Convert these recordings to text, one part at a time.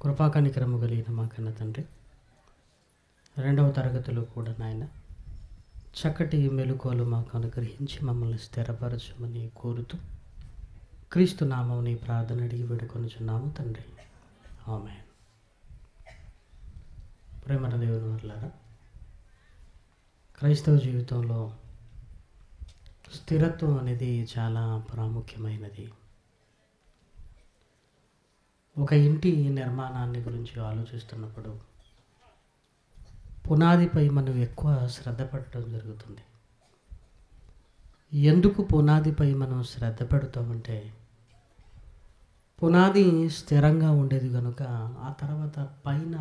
కృపాకనికరము కలిగిన మా కన్న తండ్రి, రెండవ తరగతిలో కూడా నాయన చక్కటి మెలకువలు మాకు అనుగ్రహించి మమ్మల్ని స్థిరపరచమని కోరుతూ క్రీస్తు నామముని ప్రార్థన అడిగి వేడుకొనుచున్నాము తండ్రి. ఆమేన్. ప్రేమన దేవుని వర్లారా, క్రైస్తవ జీవితంలో స్థిరత్వం అనేది చాలా ప్రాముఖ్యమైనది. ఒక ఇంటి నిర్మాణాన్ని గురించి ఆలోచిస్తున్నప్పుడు పునాదిపై మనం ఎక్కువ శ్రద్ధ పెట్టడం జరుగుతుంది. ఎందుకు పునాదిపై మనం శ్రద్ధ పెడతామంటే, పునాది స్థిరంగా ఉండేది కనుక ఆ తర్వాత పైన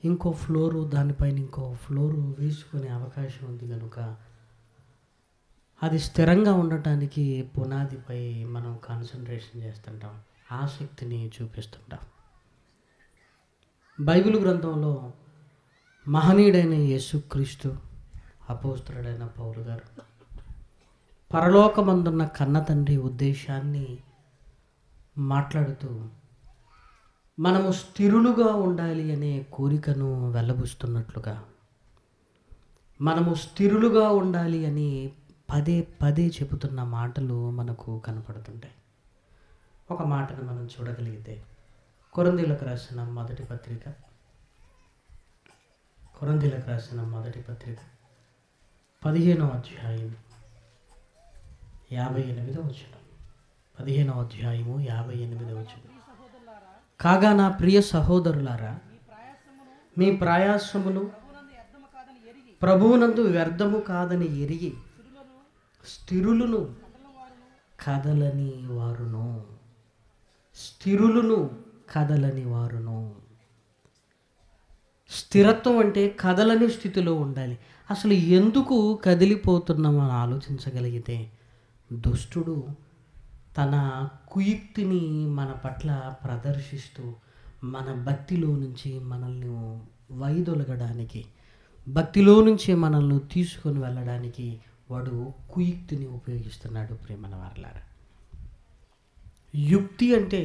ఇంకో ఫ్లోరు, దానిపైన ఇంకో ఫ్లోరు వేసుకునే అవకాశం ఉంది కనుక అది స్థిరంగా ఉండటానికి పునాదిపై మనం కాన్సన్ట్రేషన్ చేస్తుంటాం, ఆసక్తిని చూపిస్తుంటాం. బైబిల్ గ్రంథంలో మహనీయుడైన యేసుక్రీస్తు, అపోస్తలుడైన పౌలు గారు పరలోకమందున్న కన్న తండ్రి ఉద్దేశాన్ని మాట్లాడుతూ మనము స్థిరులుగా ఉండాలి అనే కోరికను వెళ్ళబుస్తున్నట్లుగా, మనము స్థిరులుగా ఉండాలి అని పదే పదే చెబుతున్న మాటలు మనకు కనపడుతుంటాయి. ఒక మాటను మనం చూడగలిగితే కొరింథీయులకు రాసిన మొదటి పత్రిక 15వ అధ్యాయం 58వ వచనం. 15వ అధ్యాయము 58వ వచనం. కాగా నా ప్రియ సహోదరులారా, మీ ప్రయాసములు ప్రభువునందు వ్యర్థము కాదని ఎరిగి స్థిరులను కదలని వారును, స్థిరులను కదలని వారును. స్థిరత్వం అంటే కదలని స్థితిలో ఉండాలి. అసలు ఎందుకు కదిలిపోతున్నామని ఆలోచించగలిగితే, దుష్టుడు తన కుయుక్తిని మన పట్ల ప్రదర్శిస్తూ మన భక్తిలో నుంచి మనల్ని వైదొలగడానికి, భక్తిలో నుంచి మనల్ని తీసుకొని వెళ్ళడానికి వాడు కుయుక్తిని ఉపయోగిస్తున్నాడు. ప్రేమన వారలారా, యుక్తి అంటే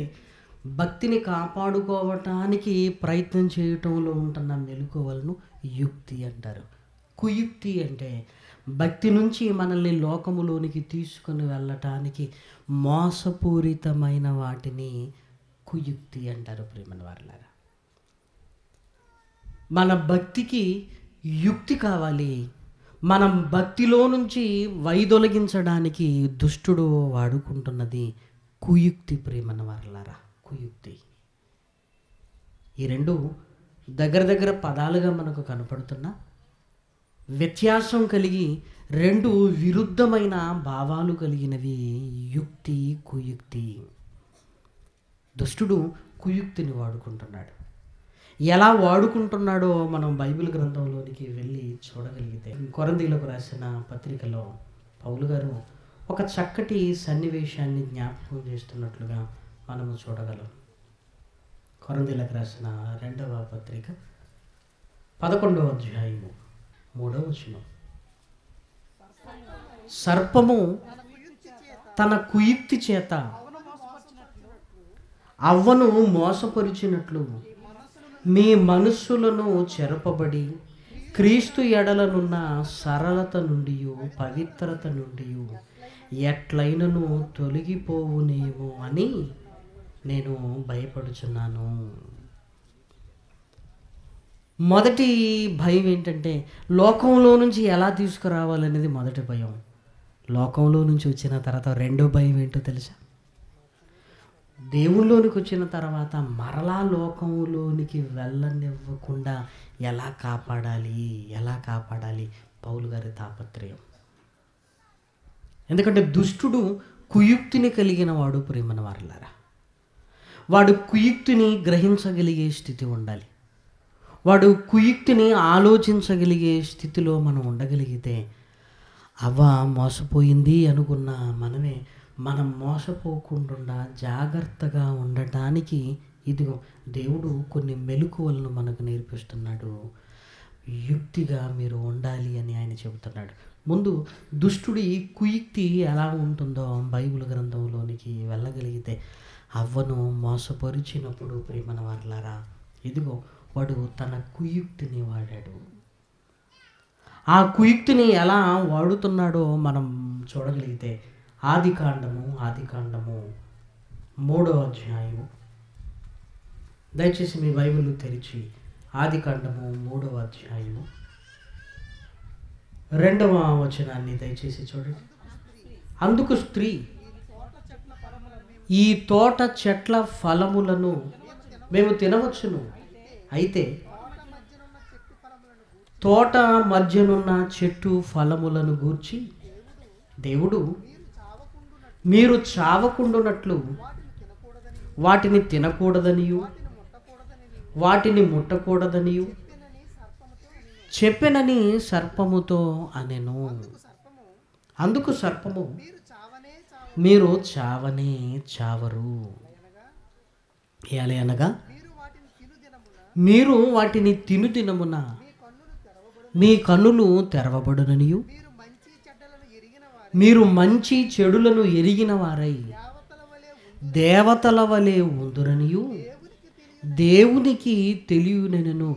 భక్తిని కాపాడుకోవటానికి ప్రయత్నం చేయటంలో ఉంటున్న మెలకువలను యుక్తి అంటారు. కుయుక్తి అంటే భక్తి నుంచి మనల్ని లోకములోనికి తీసుకొని వెళ్ళటానికి మోసపూరితమైన వాటిని కుయుక్తి అంటారు. ప్రేమన వారలారా, మన భక్తికి యుక్తి కావాలి. మనం భక్తిలో నుంచి వైదొలగించడానికి దుష్టుడు వాడుకుంటున్నది కుయుక్తి. ప్రేమన వారలారా, కుయుక్తి. ఈ రెండు దగ్గర పదాలుగా మనకు కనపడుతున్న వ్యత్యాసం కలిగి రెండు విరుద్ధమైన భావాలు కలిగినవి యుక్తి, కుయుక్తి. దుష్టుడు కుయుక్తిని వాడుకుంటున్నాడు. ఎలా వాడుకుంటున్నాడో మనం బైబిల్ గ్రంథంలోనికి వెళ్ళి చూడగలిగితే, కొరింథీయులకు రాసిన పత్రికలో పౌలు గారు ఒక చక్కటి సన్నివేశాన్ని జ్ఞాపకం చేస్తున్నట్లుగా మనము చూడగలం. కొరింథీయులకు రాసిన 2వ పత్రిక 11వ అధ్యాయము 3వ వచనం. సర్పము తన కుయుక్తి చేత అవ్వను మోసపరిచినట్లు మీ మనస్సులను చెరపబడి క్రీస్తు ఎడలనున్న సరళత నుండి, పవిత్రత నుండి ఎట్లైనను తొలగిపోవునేమో అని నేను భయపడుచున్నాను. మొదటి భయం ఏంటంటే, లోకంలో నుంచి ఎలా తీసుకురావాలనేది మొదటి భయం. లోకంలో నుంచి వచ్చిన తర్వాత రెండో భయం ఏంటో తెలుసా? దేవుళ్ళలోనికి వచ్చిన తర్వాత మరలా లోకంలోనికి వెళ్ళనివ్వకుండా ఎలా కాపాడాలి పౌలు గారి తాపత్రయం. ఎందుకంటే దుష్టుడు కుయుక్తిని కలిగిన వాడు. ప్రేమన వారలారా, వాడు కుయుక్తిని గ్రహించగలిగే స్థితి ఉండాలి. వాడు కుయుక్తిని ఆలోచించగలిగే స్థితిలో మనం ఉండగలిగితే, అవ్వ మోసపోయింది అనుకున్న మనం మోసపోకుండా జాగ్రత్తగా ఉండటానికి ఇదిగో దేవుడు కొన్ని మెలకువలను మనకు నేర్పిస్తున్నాడు. యుక్తిగా మీరు ఉండాలి అని ఆయన చెబుతున్నాడు. ముందు దుష్టుడి కుయుక్తి ఎలా ఉంటుందో బైబిల్ గ్రంథంలోనికి వెళ్ళగలిగితే, అవ్వను మోసపరిచినప్పుడు ప్రేమన వారలారా ఇదిగో వాడు తన కుయుక్తిని వాడాడు. ఆ కుయుక్తిని ఎలా వాడుతున్నాడో మనం చూడగలిగితే ఆదికాండము 3వ అధ్యాయము, దయచేసి మీ బైబిల్ తెరిచి ఆదికాండము 3వ అధ్యాయము 2వ వచనాన్ని దయచేసి చూడండి. అందుకు స్త్రీ, ఈ తోట చెట్ల ఫలములను మేము తినవచ్చును, అయితే తోట మధ్యనున్న చెట్టు ఫలములను గూర్చి దేవుడు మీరు చావకుండునట్లు వాటిని తినకూడదనియు వాటిని ముట్టకూడదనియు చెప్పెనని సర్పముతో అనెను. అందుకు సర్పము, మీరు చావనే చావరు, అనగా మీరు వాటిని తిను దినమున మీ కన్నులు తెరవబడుననియు మీరు మంచి చెడులను ఎరిగిన వారై దేవతల వలె ఉందురనియు దేవునికి తెలియనెను.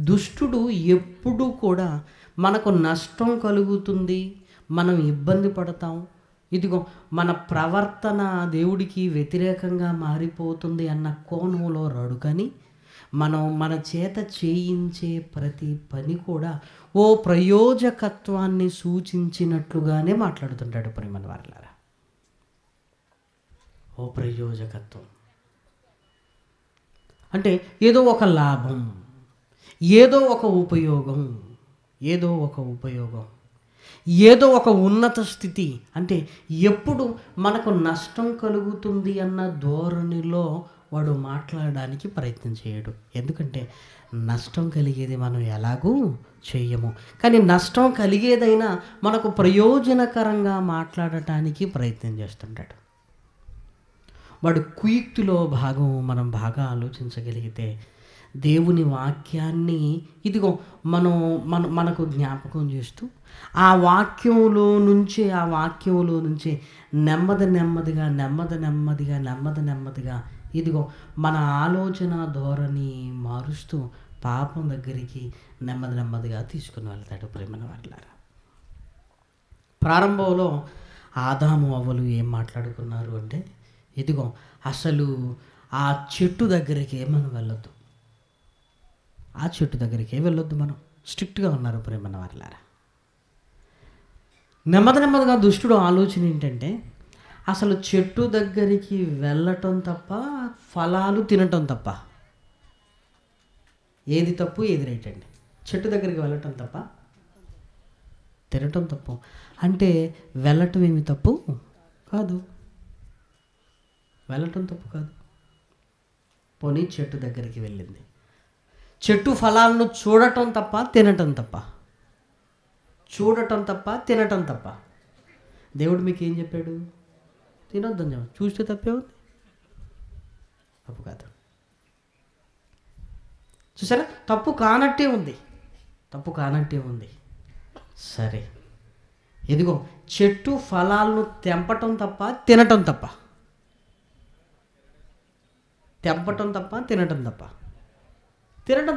దుష్టుడు ఎప్పుడు కూడా మనకు నష్టం కలుగుతుంది, మనం ఇబ్బంది పడతాం, ఇదిగో మన ప్రవర్తన దేవుడికి వ్యతిరేకంగా మారిపోతుంది అన్న కోణంలో రాడు. కానీ మనం మన చేత చేయించే ప్రతి పని కూడా ఓ ప్రయోజకత్వాన్ని సూచించినట్లుగానే మాట్లాడుతుంటాడు ప్రేమల వారలారా. ఓ ప్రయోజకత్వం అంటే ఏదో ఒక లాభం, ఏదో ఒక ఉపయోగం, ఏదో ఒక ఉన్నత స్థితి. అంటే ఎప్పుడు మనకు నష్టం కలుగుతుంది అన్న ధోరణిలో వాడు మాట్లాడడానికి ప్రయత్నం చేయడు. ఎందుకంటే నష్టం కలిగేది మనం ఎలాగూ చేయము, కానీ నష్టం కలిగేదైనా మనకు ప్రయోజనకరంగా మాట్లాడటానికి ప్రయత్నం చేస్తుంటాడు. వాడు కుయుక్తిలో భాగం మనం బాగా ఆలోచించగలిగితే దేవుని వాక్యాన్ని ఇదిగో మనకు జ్ఞాపకం చేస్తూ ఆ వాక్యంలో నుంచే నెమ్మదిగా ఇదిగో మన ఆలోచన ధోరణి మారుస్తూ పాపం దగ్గరికి నెమ్మదిగా తీసుకుని వెళ్తాడు ప్రేమల వారలారా. ప్రారంభంలో ఆదాము అవ్వలు ఏం మాట్లాడుకున్నారు అంటే, ఇదిగో అసలు ఆ చెట్టు దగ్గరికి మనం వెళ్ళొద్దు, మనం స్ట్రిక్ట్గా ఉన్నారు ప్రేమల వారలారా. నెమ్మదిగా దుష్టుడు ఆలోచన ఏంటంటే, అసలు చెట్టు దగ్గరికి వెళ్ళటం తప్ప, ఫలాలు తినటం తప్ప, ఏది తప్పు ఏది రైట్ అండి? చెట్టు దగ్గరికి వెళ్ళటం తప్ప, తినటం తప్పు. అంటే వెళ్ళటం ఏమి తప్పు కాదు, పోనీ చెట్టు దగ్గరికి వెళ్ళింది, చెట్టు ఫలాలను చూడటం తప్ప తినటం తప్ప. దేవుడు మీకు ఏం చెప్పాడు? తినొద్దని చెప్పాడు. చూస్తే తప్పే ఉంది, తప్పు కాదు. చూసారా, తప్పు కానట్టే ఉంది. సరే, ఇదిగో చెట్టు ఫలాలను తెంపటం తప్ప తినటం తప్ప, తినటం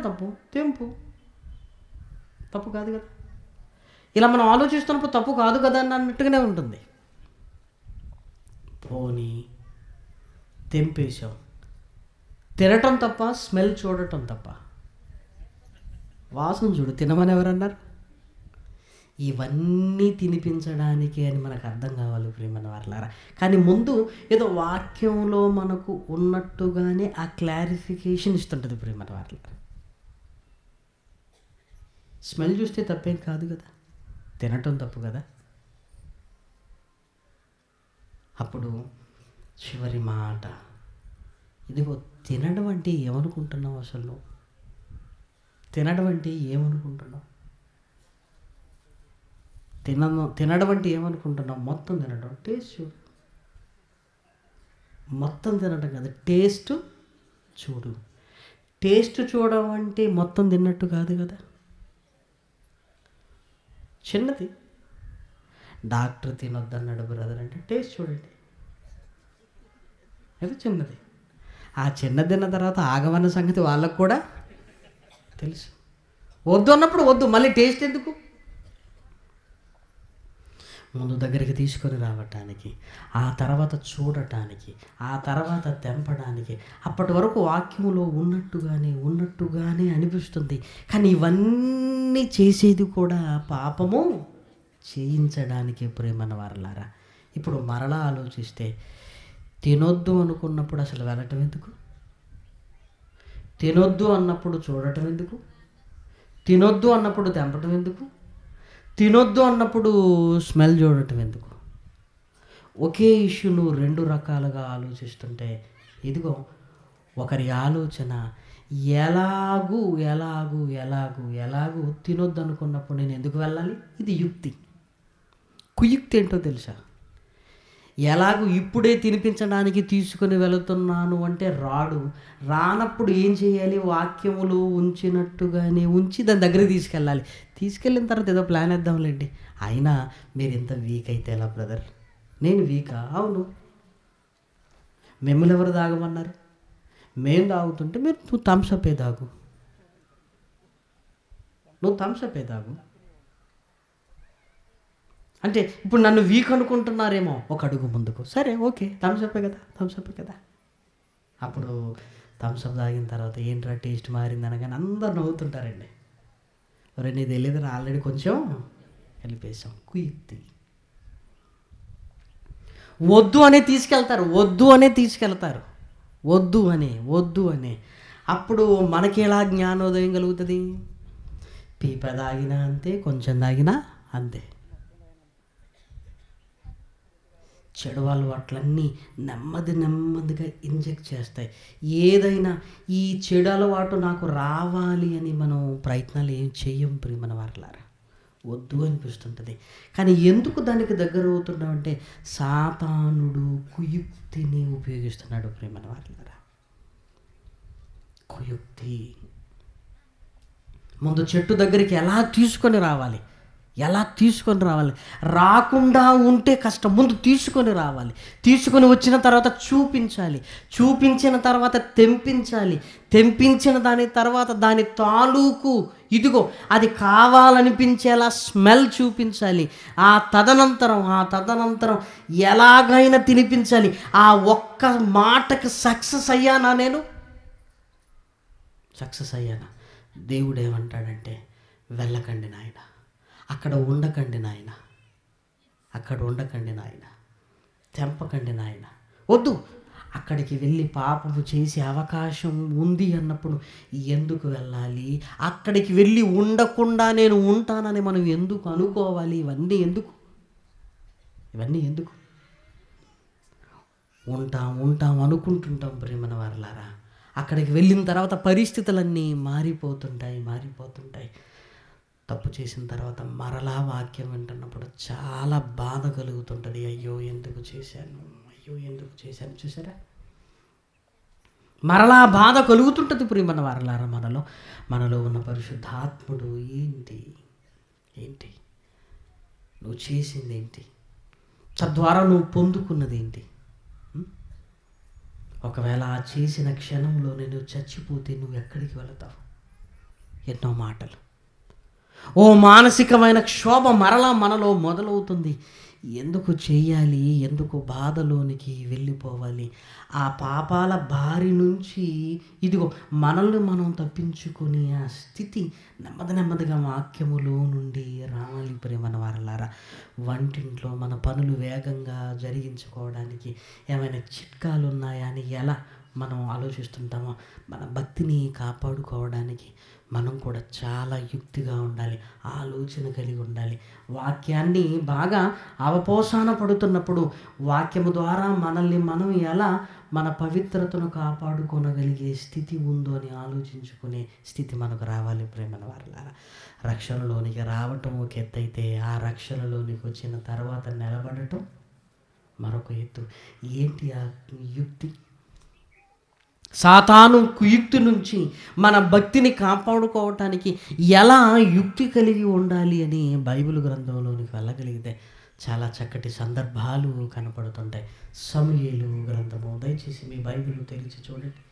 తప్పు, తెంపు తప్పు కాదు కదా. ఇలా మనం ఆలోచిస్తున్నప్పుడు తప్పు కాదు కదా అన్నట్టుగానే ఉంటుంది. పోనీ తెంపేశాం, తినటం తప్ప, స్మెల్ చూడటం తప్ప, వాసన చూడు, తినమని ఎవరన్నారు? ఇవన్నీ తినిపించడానికి అని మనకు అర్థం కావాలి ప్రియమైన వారలారా. కానీ ముందు ఏదో వాక్యంలో మనకు ఉన్నట్టుగానే ఆ క్లారిఫికేషన్ ఇస్తుంటుంది ప్రియమైన వారలారా. స్మెల్ చూస్తే తప్పేం కాదు కదా, తినటం తప్పు కదా. అప్పుడు చివరి మాట, ఇదిగో తినడం అంటే ఏమనుకుంటున్నావు? అసలు నువ్వు తినడం అంటే ఏమనుకుంటున్నావు? తినడం అంటే ఏమనుకుంటున్నావు? మొత్తం తినడం, టేస్ట్ చూడు. మొత్తం తినడం కదా, టేస్ట్ చూడు. టేస్ట్ చూడడం అంటే మొత్తం తిన్నట్టు కాదు కదా. చిన్నది, డాక్టర్ తినొద్దన్నాడు బ్రదర్ అంటే టేస్ట్ చూడండి, అది చిన్నది. ఆ చిన్న తిన్న తర్వాత ఆగమన్న సంగతి వాళ్ళకు కూడా తెలుసు. వద్దు అన్నప్పుడు వద్దు, మళ్ళీ టేస్ట్ ఎందుకు? ముందు దగ్గరికి తీసుకొని రావటానికి, ఆ తర్వాత చూడటానికి, ఆ తర్వాత తెంపడానికి. అప్పటి వరకు వాక్యములో ఉన్నట్టుగానే అనిపిస్తుంది. కానీ ఇవన్నీ చేసేది కూడా పాపము చేయించడానికి ప్రేమన వారలారా. ఇప్పుడు మరలా ఆలోచిస్తే, తినొద్దు అనుకున్నప్పుడు అసలు వెళ్ళటం ఎందుకు? తినొద్దు అన్నప్పుడు చూడటం ఎందుకు? తినొద్దు అన్నప్పుడు తెంపటం ఎందుకు? తినొద్దు అన్నప్పుడు స్మెల్ చూడటం ఎందుకు? ఒకే ఇష్యూ నువ్వు 2 రకాలుగా ఆలోచిస్తుంటే, ఇదిగో ఒకరి ఆలోచన ఎలాగూ తినొద్దు అనుకున్నప్పుడు నేను ఎందుకు వెళ్ళాలి? ఇది యుక్తి. కుయుక్తి ఏంటో తెలుసా? ఎలాగూ ఇప్పుడే తినిపించడానికి తీసుకుని వెళుతున్నాను అంటే రానప్పుడు ఏం చేయాలి? వాక్యములు ఉంచినట్టుగానే ఉంచి దాని దగ్గరికి తీసుకెళ్ళాలి. తీసుకెళ్ళిన తర్వాత ఏదో ప్లాన్ వేద్దాంలేండి. అయినా మీరు ఎంత వీక్ అయితే ఎలా బ్రదర్? నేను వీకా? అవును. మిమ్మల్ని ఎవరు తాగమన్నారు? మేము తాగుతుంటే నువ్వు థమ్సప్ తాగు, అంటే ఇప్పుడు నన్ను వీక్ అనుకుంటున్నారేమో. ఒక అడుగు ముందుకు, సరే ఓకే, థమ్సప్పే కదా. అప్పుడు థమ్సప్ తాగిన తర్వాత ఏంట్రా టేస్ట్ మారిందని కానీ అందరు నవ్వుతుంటారండి. ఒరే నీ తెలియదురా, ఆల్రెడీ కొంచెం కలిపేసాం. కుయుక్తి. వద్దు అనే తీసుకెళ్తారు. వద్దు అనే అప్పుడు మనకి ఎలా జ్ఞానోదయం కలుగుతుంది? పీప తాగినా అంతే, కొంచెం తాగినా అంతే. చెడు అలవాట్లన్నీ నెమ్మదిగా ఇంజెక్ట్ చేస్తాయి. ఏదైనా ఈ చెడు అలవాటు నాకు రావాలి అని మనం ప్రయత్నాలు ఏం చెయ్యం ప్రియమైన వారలారా. వద్దు అనిపిస్తుంటుంది. కానీ ఎందుకు దానికి దగ్గర అవుతున్నామంటే సాతానుడు కుయుక్తిని ఉపయోగిస్తున్నాడు ప్రియమైన వారలారా. కుయుక్తి. ముందు చెట్టు దగ్గరికి ఎలా తీసుకొని రావాలి? రాకుండా ఉంటే కష్టం. ముందు తీసుకొని రావాలి. తీసుకొని వచ్చిన తర్వాత చూపించిన తర్వాత తెంపించిన దాని తర్వాత దాని తాలూకు ఇదిగో అది కావాలనిపించేలా స్మెల్ చూపించాలి. ఆ తదనంతరం ఎలాగైనా తినిపించాలి. ఆ ఒక్క మాటకి సక్సెస్ అయ్యానా? దేవుడు ఏమంటాడంటే, వెళ్ళకండి నాయన, అక్కడ ఉండకండి నాయన, తెంపకండి నాయన, వద్దు. అక్కడికి వెళ్ళి పాపము చేసే అవకాశం ఉంది అన్నప్పుడు ఎందుకు వెళ్ళాలి? అక్కడికి వెళ్ళి ఉండకుండా నేను ఉంటానని మనం ఎందుకు అనుకోవాలి? ఇవన్నీ ఎందుకు? ఉంటాం అనుకుంటుంటాం ప్రేమన వారలారా. అక్కడికి వెళ్ళిన తర్వాత పరిస్థితులన్నీ మారిపోతుంటాయి. తప్పు చేసిన తర్వాత మరలా వాక్యం వింటున్నప్పుడు చాలా బాధ కలుగుతుంటుంది. అయ్యో ఎందుకు చేశాను చూసారా? మరలా బాధ కలుగుతుంటుంది ప్రియమైన వారలారా. మనలో ఉన్న పరిశుద్ధాత్ముడు ఏంటి నువ్వు చేసింది ఏంటి? తద్వారా నువ్వు పొందుకున్నది ఏంటి? ఒకవేళ ఆ చేసిన క్షణంలో నేను చచ్చిపోతే నువ్వు ఎక్కడికి వెళతావు? ఎన్నో మాటలు. ఓ మానసికమైన క్షోభ మరలా మనలో మొదలవుతుంది. ఎందుకు చేయాలి? ఎందుకు బాధలోనికి వెళ్ళిపోవాలి? ఆ పాపాల బారి నుంచి ఇదిగో మనల్ని మనం తప్పించుకొని ఆ స్థితి నెమ్మదిగా వాక్యములో నుండి రావాలి ప్రేమన వారలారా. వంటింట్లో మన పనులు వేగంగా జరిగించుకోవడానికి ఏమైనా చిట్కాలు ఉన్నాయా అని ఎలా మనం ఆలోచిస్తుంటామో, మన భక్తిని కాపాడుకోవడానికి మనం కూడా చాలా యుక్తిగా ఉండాలి, ఆలోచన కలిగి ఉండాలి. వాక్యాన్ని బాగా అవపోసన పడుతున్నప్పుడు వాక్యము ద్వారా మనల్ని మనం ఎలా మన పవిత్రతను కాపాడుకోగలిగే స్థితి ఉందో అని ఆలోచించుకునే స్థితి మనకు రావాలి ప్రేమన వారలారా. రక్షణలోనికి రావటం ఒక ఎత్తు అయితే, ఆ రక్షణలోనికి వచ్చిన తర్వాత నిలబడటం మరొక ఎత్తు. ఏంటి ఆ యుక్తి? సాతాను కుయుక్తి నుంచి మన భక్తిని కాపాడుకోవటానికి ఎలా యుక్తి కలిగి ఉండాలి అని బైబిల్ గ్రంథంలోనికి వెళ్ళగలిగితే చాలా చక్కటి సందర్భాలు కనపడుతుంటాయి. సమూయేలు గ్రంథము, దయచేసి మీ బైబిల్ తెరిచి చూడండి.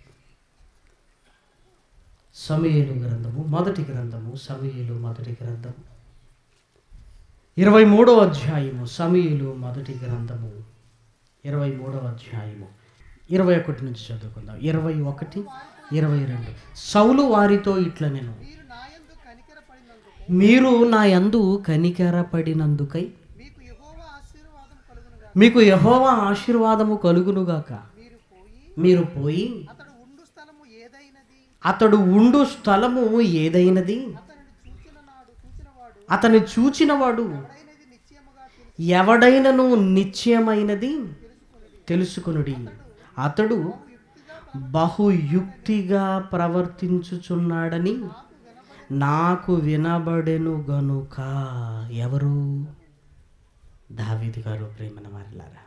సమూయేలు గ్రంథము మొదటి గ్రంథము, సమూయేలు మొదటి గ్రంథము 23వ అధ్యాయము, సమూయేలు మొదటి గ్రంథము 23వ అధ్యాయము 21 నుంచి చదువుకుందాం. 21, 22. సౌలు వారితో ఇట్లా నేను, మీరు నా యందు కనికరపడినందుకై మీకు యెహోవా ఆశీర్వాదము కలుగునుగాక. మీరు పోయి అతడు ఉండు స్థలము ఏదైనది అతని చూచినవాడు ఎవడైనను నిశ్చయమైనది తెలుసుకొనుడి. అతడు బహుయుక్తిగా ప్రవర్తించుచున్నాడని నాకు వినబడెను గనుక. ఎవరు? దావీదు గారు. ప్రేమన వారలారా,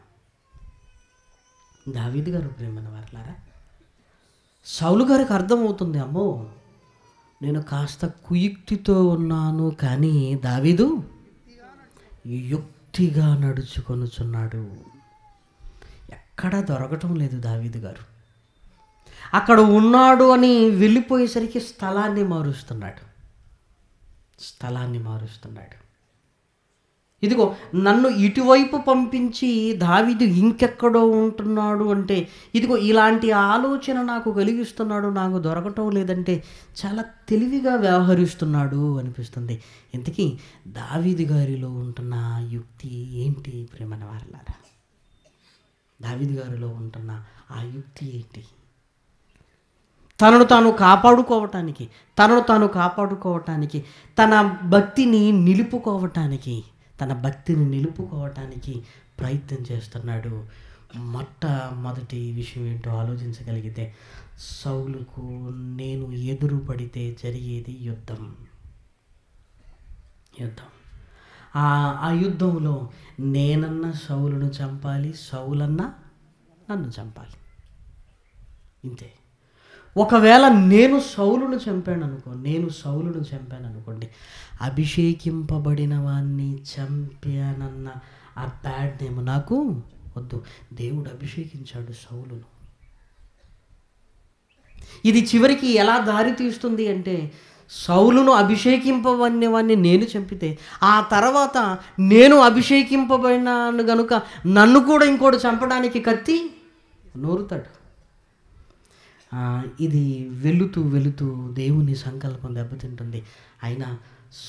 దావీదు గారు ప్రేమన వారలారా, సౌలు గారికి అర్థమవుతుంది, అమ్మో నేను కాస్త కుయుక్తితో ఉన్నాను, కానీ దావీదు యుక్తిగా నడుచుకొనుచున్నాడు. ఎక్కడా దొరకటం లేదు దావీదు గారు. అక్కడ ఉన్నాడు అని వెళ్ళిపోయేసరికి స్థలాన్ని మారుస్తున్నాడు. ఇదిగో నన్ను ఇటువైపు పంపించి దావీదు ఇంకెక్కడో ఉంటున్నాడు అంటే, ఇదిగో ఇలాంటి ఆలోచన నాకు కలిగిస్తున్నాడు, నాకు దొరకటం లేదంటే చాలా తెలివిగా వ్యవహరిస్తున్నాడు అనిపిస్తుంది. ఇంతకీ దావీదు గారిలో ఉంటున్న యుక్తి ఏంటి ప్రేమన వారలారా? దావీదు గారిలో ఉంటున్న ఆ యుక్తి ఏంటి? తనను తాను కాపాడుకోవటానికి, తన భక్తిని నిలుపుకోవటానికి ప్రయత్నం చేస్తున్నాడు. మొట్టమొదటి విషయం ఏంటో ఆలోచించగలిగితే, సౌలుకు నేను ఎదురు పడితే జరిగేది యుద్ధం. ఆ యుద్ధంలో నేనన్నా సౌలును చంపాలి, సౌలన్నా నన్ను చంపాలి. ఇంతే. ఒకవేళ నేను సౌలును చంపాను అనుకోండి, అభిషేకింపబడిన వాణ్ణి చంపానన్న ఆ బ్యాడ్ నేమ్ నాకు వద్దు. దేవుడు అభిషేకించాడు సౌలును. ఇది చివరికి ఎలా దారి తీస్తుంది అంటే, సౌలును అభిషేకింపబడిన వాణ్ణి నేను చంపితే, ఆ తర్వాత నేను అభిషేకింపబడినాను గనుక నన్ను కూడా ఇంకోటి చంపడానికి కత్తి నూరుతాడు. ఇది వెళుతూ దేవుని సంకల్పం దెబ్బతింటుంది. అయినా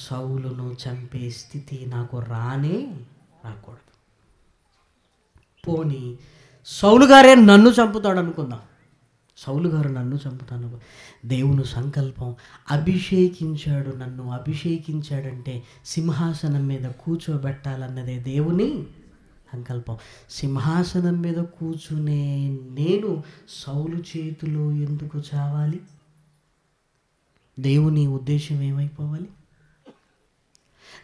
సౌలును చంపే స్థితి నాకు రాకూడదు. పోనీ సౌలు గారే నన్ను చంపుతాడు అనుకుందాం. సౌలు గారు నన్ను చంపుతాను, దేవుని సంకల్పం. నన్ను అభిషేకించాడంటే సింహాసనం మీద కూర్చోబెట్టాలన్నదే దేవుని సంకల్పం. సింహాసనం మీద కూర్చునే నేను సౌలు చేతిలో ఎందుకు చావాలి? దేవుని ఉద్దేశం ఏమైపోవాలి?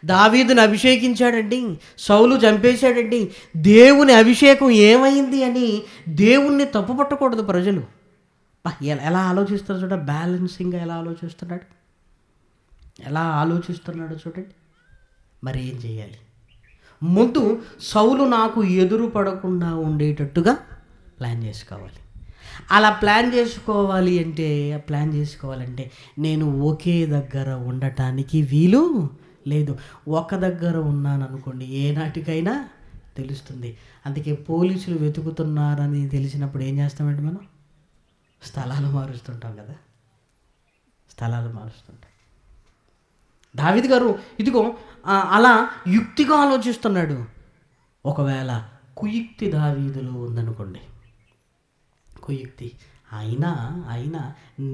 దావీదుని అభిషేకించాడండి, సౌలు చంపేశాడండి, దేవుని అభిషేకం ఏమైంది అని దేవుణ్ణి తప్పు పట్టకూడదు ప్రజలు. ఎలా ఆలోచిస్తారు చూడ, బ్యాలెన్సింగ్గా ఎలా ఆలోచిస్తున్నాడో చూడండి. మరి ఏం చేయాలి? ముందు సౌలు నాకు ఎదురు పడకుండా ఉండేటట్టుగా ప్లాన్ చేసుకోవాలి. అలా ప్లాన్ చేసుకోవాలంటే నేను ఒకే దగ్గర ఉండటానికి వీలు లేదు. ఒక దగ్గర ఉన్నాను అనుకోండి, ఏనాటికైనా తెలుస్తుంది. అందుకే పోలీసులు వెతుకుతున్నారని తెలిసినప్పుడు ఏం చేస్తామంటే మనం స్థలాలు మారుస్తుంటాం. దావీదు గారు ఇదిగో అలా యుక్తిగా ఆలోచిస్తున్నాడు. ఒకవేళ కుయుక్తి దావీదులో ఉందనుకోండి, కుయుక్తి అయినా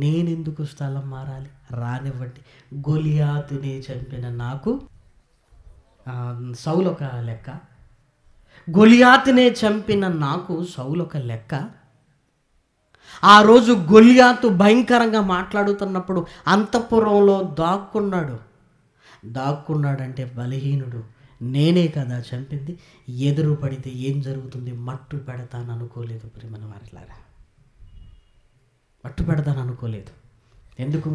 నేనెందుకు స్థలం మారాలి? రానివ్వండి. గొలియాతునే చంపిన నాకు సౌలు ఒక లెక్క, గొలియాతునే చంపిన నాకు సౌలు ఒక లెక్క. ఆ రోజు గొలియాతు భయంకరంగా మాట్లాడుతున్నప్పుడు అంతఃపురంలో దాక్కున్నాడంటే బలహీనుడు. నేనే కదా చంపింది. ఎదురు పడితే ఏం జరుగుతుంది? మట్టు పెడతాను అనుకోలేదు ప్రియమైన వారిలారా, మట్టు పెడతాను అనుకోలేదు. ఎందుకు?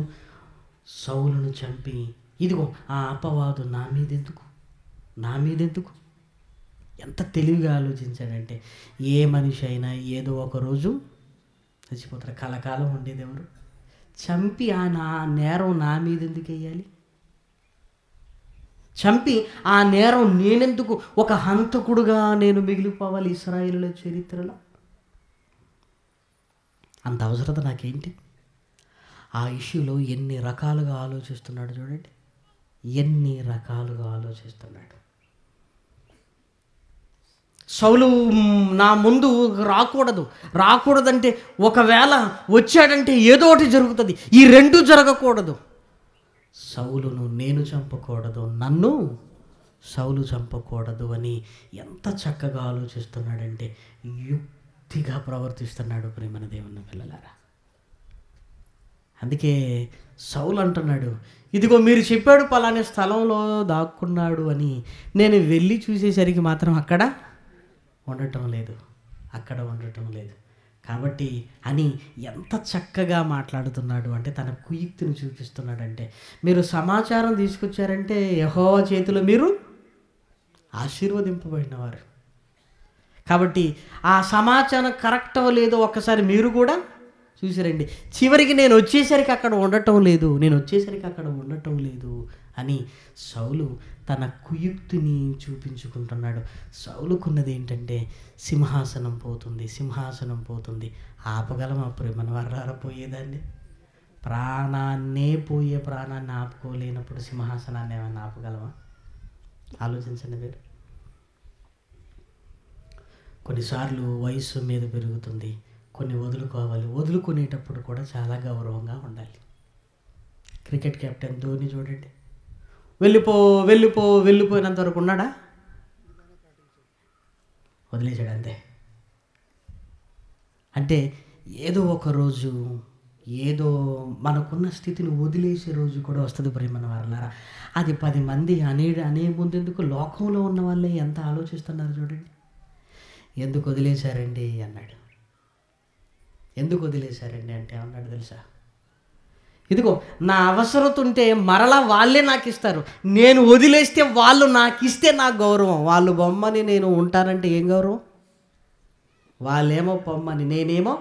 సౌలును చంపి ఇదిగో ఆ అపవాదు నా మీదెందుకు? ఎంత తెలివిగా ఆలోచించాడంటే, ఏ మనిషి అయినా ఏదో ఒక రోజు చచ్చిపోతారు. కలకాలం ఉండేది ఎవరు? చంపి నా నేరం నా మీద ఎందుకు వేయాలి? చంపి ఆ నేరం నేనెందుకు ఒక హంతకుడుగా నేను మిగిలిపోవాలి ఇశ్రాయేలుల చరిత్రలో? అంత అవసరత నాకేంటి? ఆ ఇష్యూలో ఎన్ని రకాలుగా ఆలోచిస్తున్నాడు చూడండి, ఎన్ని రకాలుగా ఆలోచిస్తున్నాడు. సౌలు నా ముందు రాకూడదంటే, ఒకవేళ వచ్చాడంటే ఏదో ఒకటి జరుగుతుంది. ఈ రెండు జరగకూడదు. సౌలును నేను చంపకూడదు, నన్ను సౌలు చంపకూడదు అని ఎంత చక్కగా ఆలోచిస్తున్నాడంటే యుక్తిగా ప్రవర్తిస్తున్నాడు ప్రియమైన దేవుని పిల్లలారా. అందుకే సౌలు అంటున్నాడు, ఇదిగో మీరు చెప్పాడు పలానా స్థలంలో దాక్కున్నాడు అని, నేను వెళ్ళి చూసేసరికి మాత్రం అక్కడ ఉండటం లేదు. కాబట్టి అని ఎంత చక్కగా మాట్లాడుతున్నాడు అంటే, తన కుయుక్తిని చూపిస్తున్నాడంటే, మీరు సమాచారం తీసుకొచ్చారంటే యెహోవా చేతిలో మీరు ఆశీర్వదింపబడినవారు. కాబట్టి ఆ సమాచారం కరెక్టో లేదో ఒక్కసారి మీరు కూడా చూసిరండి. చివరికి నేను వచ్చేసరికి అక్కడ ఉండటం లేదు అని సౌలు తన కుయుక్తిని చూపించుకుంటున్నాడు. సౌలుకున్నది ఏంటంటే, సింహాసనం పోతుంది. ఆపగలమా ప్రేమను వర్రారా పోయేదాన్ని? ప్రాణాన్ని ఆపుకోలేనప్పుడు సింహాసనాన్ని ఏమైనా ఆపగలమా? ఆలోచించండి మీరు. కొన్నిసార్లు వయసు మీద పెరుగుతుంది, కొన్ని వదులుకునేటప్పుడు కూడా చాలా గౌరవంగా ఉండాలి. క్రికెట్ కెప్టెన్ ధోని చూడండి, వెళ్ళిపోయినంత వరకు ఉన్నాడా? వదిలేశాడు అంతే. అంటే ఏదో ఒక రోజు ఏదో మనకున్న స్థితిని వదిలేసే రోజు కూడా వస్తుంది ప్రియమైన వారలారా. అది 10 మంది అనే ముందెందుకు, లోకంలో ఉన్న వాళ్ళే ఎంత ఆలోచిస్తున్నారు చూడండి. ఎందుకు వదిలేశారండి అన్నాడు. ఎందుకు వదిలేశారండి అంటే అన్నాడు తెలుసా, ఇదిగో నా అవసరత ఉంటే మరలా వాళ్ళే నాకు ఇస్తారు, నేను వదిలేస్తే వాళ్ళు నాకు ఇస్తే నాకు గౌరవం. వాళ్ళు బొమ్మని నేను ఉంటానంటే ఏం గౌరవం? వాళ్ళేమో బొమ్మని, నేనేమో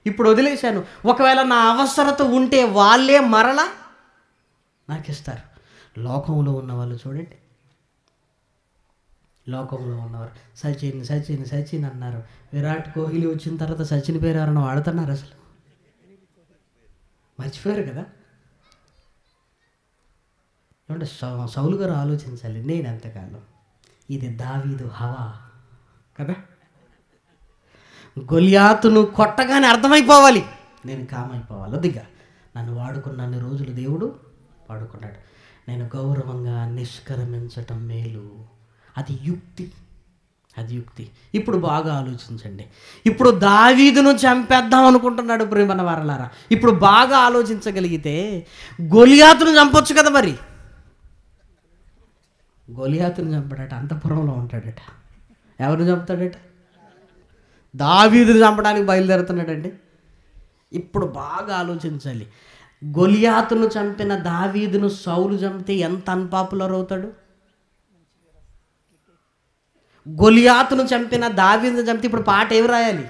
ఇప్పుడు వదిలేశాను. ఒకవేళ నా అవసరత ఉంటే వాళ్ళే మరలా నాకు ఇస్తారు. లోకంలో ఉన్నవాళ్ళు చూడండి, లోకంలో ఉన్నవారు సచిన్ అన్నారు. విరాట్ కోహ్లీ వచ్చిన తర్వాత సచిన్ పేరు ఎవరైనా వాడుతున్నారు? అసలు మర్చిపోయారు కదా. ఏమంటే సౌలు గారు ఆలోచించాలి, నేను ఎంతకాలం ఇది దావీదు హవా కదా. గొలియాతును కొట్టగానే అర్థమైపోవాలి, నేను కామైపోవాలి. వద్దిగా నన్ను వాడుకున్న రోజులు దేవుడు వాడుకున్నాడు, నేను గౌరవంగా నిష్క్రమించటం మేలు. అది యుక్తి. ఇప్పుడు బాగా ఆలోచించండి. ఇప్పుడు దావీదును చంపేద్దాం అనుకుంటున్నాడు ప్రియమైన వారలారా. ఇప్పుడు బాగా ఆలోచించగలిగితే గొలియాతును చంపొచ్చు కదా. మరి గొలియాతును చంపడట, అంతఃపురంలో ఉంటాడట. ఎవరిని చంపుతాడట? దావీదును చంపడానికి బయలుదేరుతున్నాడండి. ఇప్పుడు బాగా ఆలోచించాలి. గొలియాతును చంపిన దావీదును సౌలు చంపితే ఎంత అన్పాపులర్ అవుతాడు? గొలియాతును చంపిన దావీదును చంపితే ఇప్పుడు పాట ఏమి రాయాలి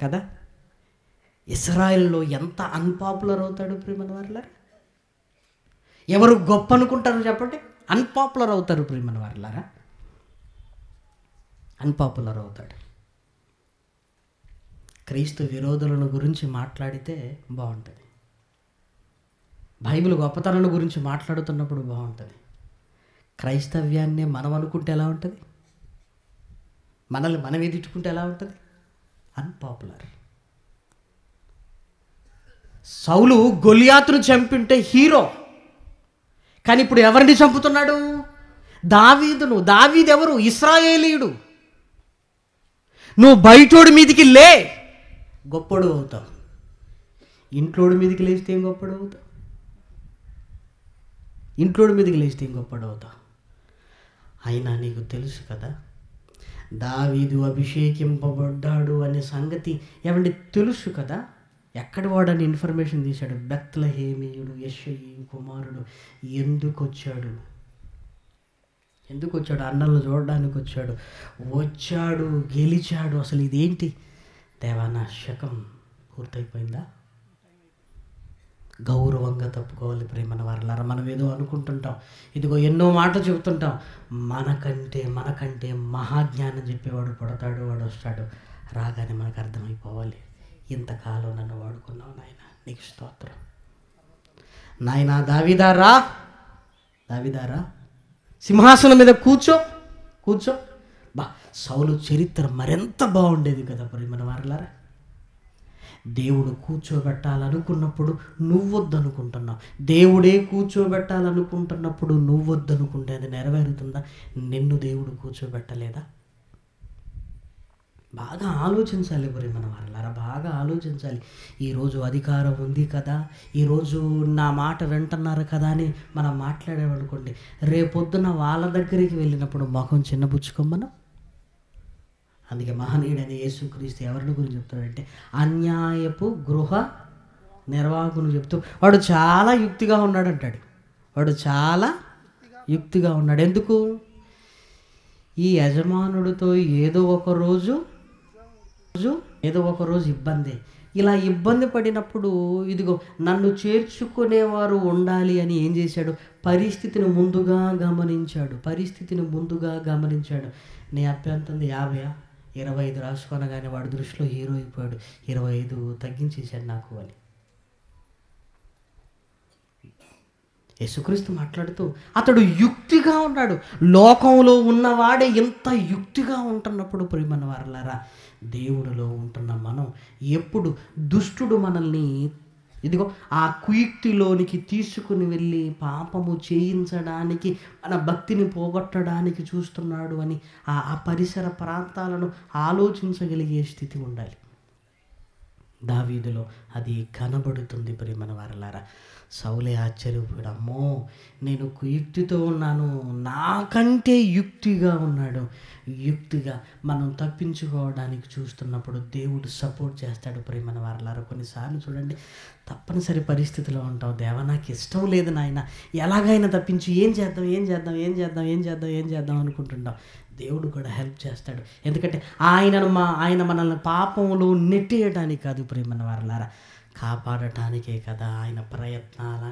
కదా. ఇశ్రాయేల్లో ఎంత అన్పాపులర్ అవుతాడు ప్రియమైన వారలారా. ఎవరు గొప్ప అనుకుంటారు చెప్పండి? అన్పాపులర్ అవుతారు ప్రియమైన వారలారా, అన్పాపులర్ అవుతాడు. క్రీస్తు విరోధులను గురించి మాట్లాడితే బాగుంటుంది, బైబిల్ గొప్పతనాల గురించి మాట్లాడుతున్నప్పుడు బాగుంటుంది. క్రైస్తవ్యాన్ని మనం అనుకుంటే ఎలా ఉంటుంది? మనల్ని మనం ఎదుర్కొంటే ఎలా ఉంటుంది? అన్పాపులర్. సౌలు గొలియాతును చంపింటే హీరో, కానీ ఇప్పుడు ఎవరిని చంపుతున్నాడు? దావీదును. దావీదు ఎవరు? ఇశ్రాయేలీయుడు. నువ్వు బయటోడి మీదికి లే, గొప్పడు అవుతావు. ఇంట్లోడి మీదకి లేస్తే ఏం గొప్పడు అవుతావు? ఇంట్లోడి మీదకి లేస్తే ఏం గొప్పడు అవుతావు? అయినా నీకు తెలుసు కదా, దావీదు అభిషేకింపబడ్డాడు అనే సంగతి ఏమంటే తెలుసు కదా. ఎక్కడ వాడని ఇన్ఫర్మేషన్ తీశాడు. బెత్లెహేమీయుడు యెష్షయి కుమారుడు ఎందుకు వచ్చాడు? అన్నలను చూడడానికి వచ్చాడు, గెలిచాడు. అసలు ఇదేంటి? దేవా నా శకం పూర్తయిపోయిందా? గౌరవంగా తప్పుకోవాలి ప్రేమన వారలారా. మనం ఏదో అనుకుంటుంటాం, ఇదిగో ఎన్నో మాటలు చెబుతుంటాం. మనకంటే మహాజ్ఞానం చెప్పేవాడు పుడతాడు, వాడు వస్తాడు. రాగానే మనకు అర్థమైపోవాలి, ఇంతకాలం నన్ను వాడుకున్నావు నాయన, నీకు స్తోత్రం. నాయన దావీదారా సింహాసనం మీద కూర్చో. బా, సౌలు చరిత్ర మరింత బాగుండేది కదా ప్రేమన వారలారా. దేవుడు కూర్చోబెట్టాలనుకున్నప్పుడు నువ్వొద్దనుకుంటున్నావు, దేవుడే కూర్చోబెట్టాలనుకుంటున్నప్పుడు నువ్వొద్దనుకుంటే అది నెరవేరుతుందా? నిన్ను దేవుడు కూర్చోబెట్టలేదా? బాగా ఆలోచించాలి ప్రేమన వారలారా, బాగా ఆలోచించాలి. ఈరోజు అధికారం ఉంది కదా, ఈరోజు నా మాట వింటున్నారు కదా అని మనం మాట్లాడామనుకోండి, రేపొద్దున వాళ్ళ దగ్గరికి వెళ్ళినప్పుడు ముఖం చిన్నబుచ్చుకోమను. అందుకే మహనీయుడైన యేసుక్రీస్తు ఎవరిని గురించి చెప్తాడంటే అన్యాయపు గృహ నిర్వాహకుని చెప్తూ, వాడు చాలా యుక్తిగా ఉన్నాడు అంటాడు. ఎందుకు? ఈ యజమానుడితో ఏదో ఒక రోజు ఇబ్బంది. ఇలా ఇబ్బంది పడినప్పుడు ఇదిగో నన్ను చేర్చుకునేవారు ఉండాలి అని ఏం చేశాడు? పరిస్థితిని ముందుగా గమనించాడు. నీ అభ్యంతం 50, 25 రాసుకొనగానే వాడి దృష్టిలో హీరో అయిపోయాడు. 25 తగ్గించేశాడు నాకు అని. యేసుక్రీస్తు మాట్లాడుతూ అతడు యుక్తిగా ఉన్నాడు. లోకంలో ఉన్నవాడే ఇంత యుక్తిగా ఉంటున్నప్పుడు ప్రియమైన వారలారా, దేవుడిలో ఉంటున్న మనం ఎప్పుడు దుష్టుడు మనల్ని ఇదిగో ఆ కుయుక్తిలోనికి తీసుకుని వెళ్ళి పాపము చేయించడానికి, మన భక్తిని పోగొట్టడానికి చూస్తున్నాడు అని ఆ పరిసర ప్రాంతాలను ఆలోచించగలిగే స్థితి ఉండాలి. దావీదులో అది కనబడుతుంది ప్రియమైన వారలారా. సౌలే ఆశ్చర్యపోయాడు, అమ్మో నేను కుయుక్తితో ఉన్నాను, నాకంటే యుక్తిగా ఉన్నాడు. యుక్తిగా మనం తప్పించుకోవడానికి చూస్తున్నప్పుడు దేవుడు సపోర్ట్ చేస్తాడు ప్రియమైన వారలారా. కొన్నిసార్లు చూడండి, తప్పనిసరి పరిస్థితిలో ఉంటాం, దేవా నాకు ఇష్టం లేదు నాయన, ఎలాగైనా తప్పించి ఏం చేద్దాం అనుకుంటుంటాం. దేవుడు కూడా హెల్ప్ చేస్తాడు. ఎందుకంటే ఆయన మనల్ని పాపంలో నెట్టేయడానికి కాదు ప్రియమైన వారలారా, కాపాడటానికే కదా ఆయన ప్రయత్నాలు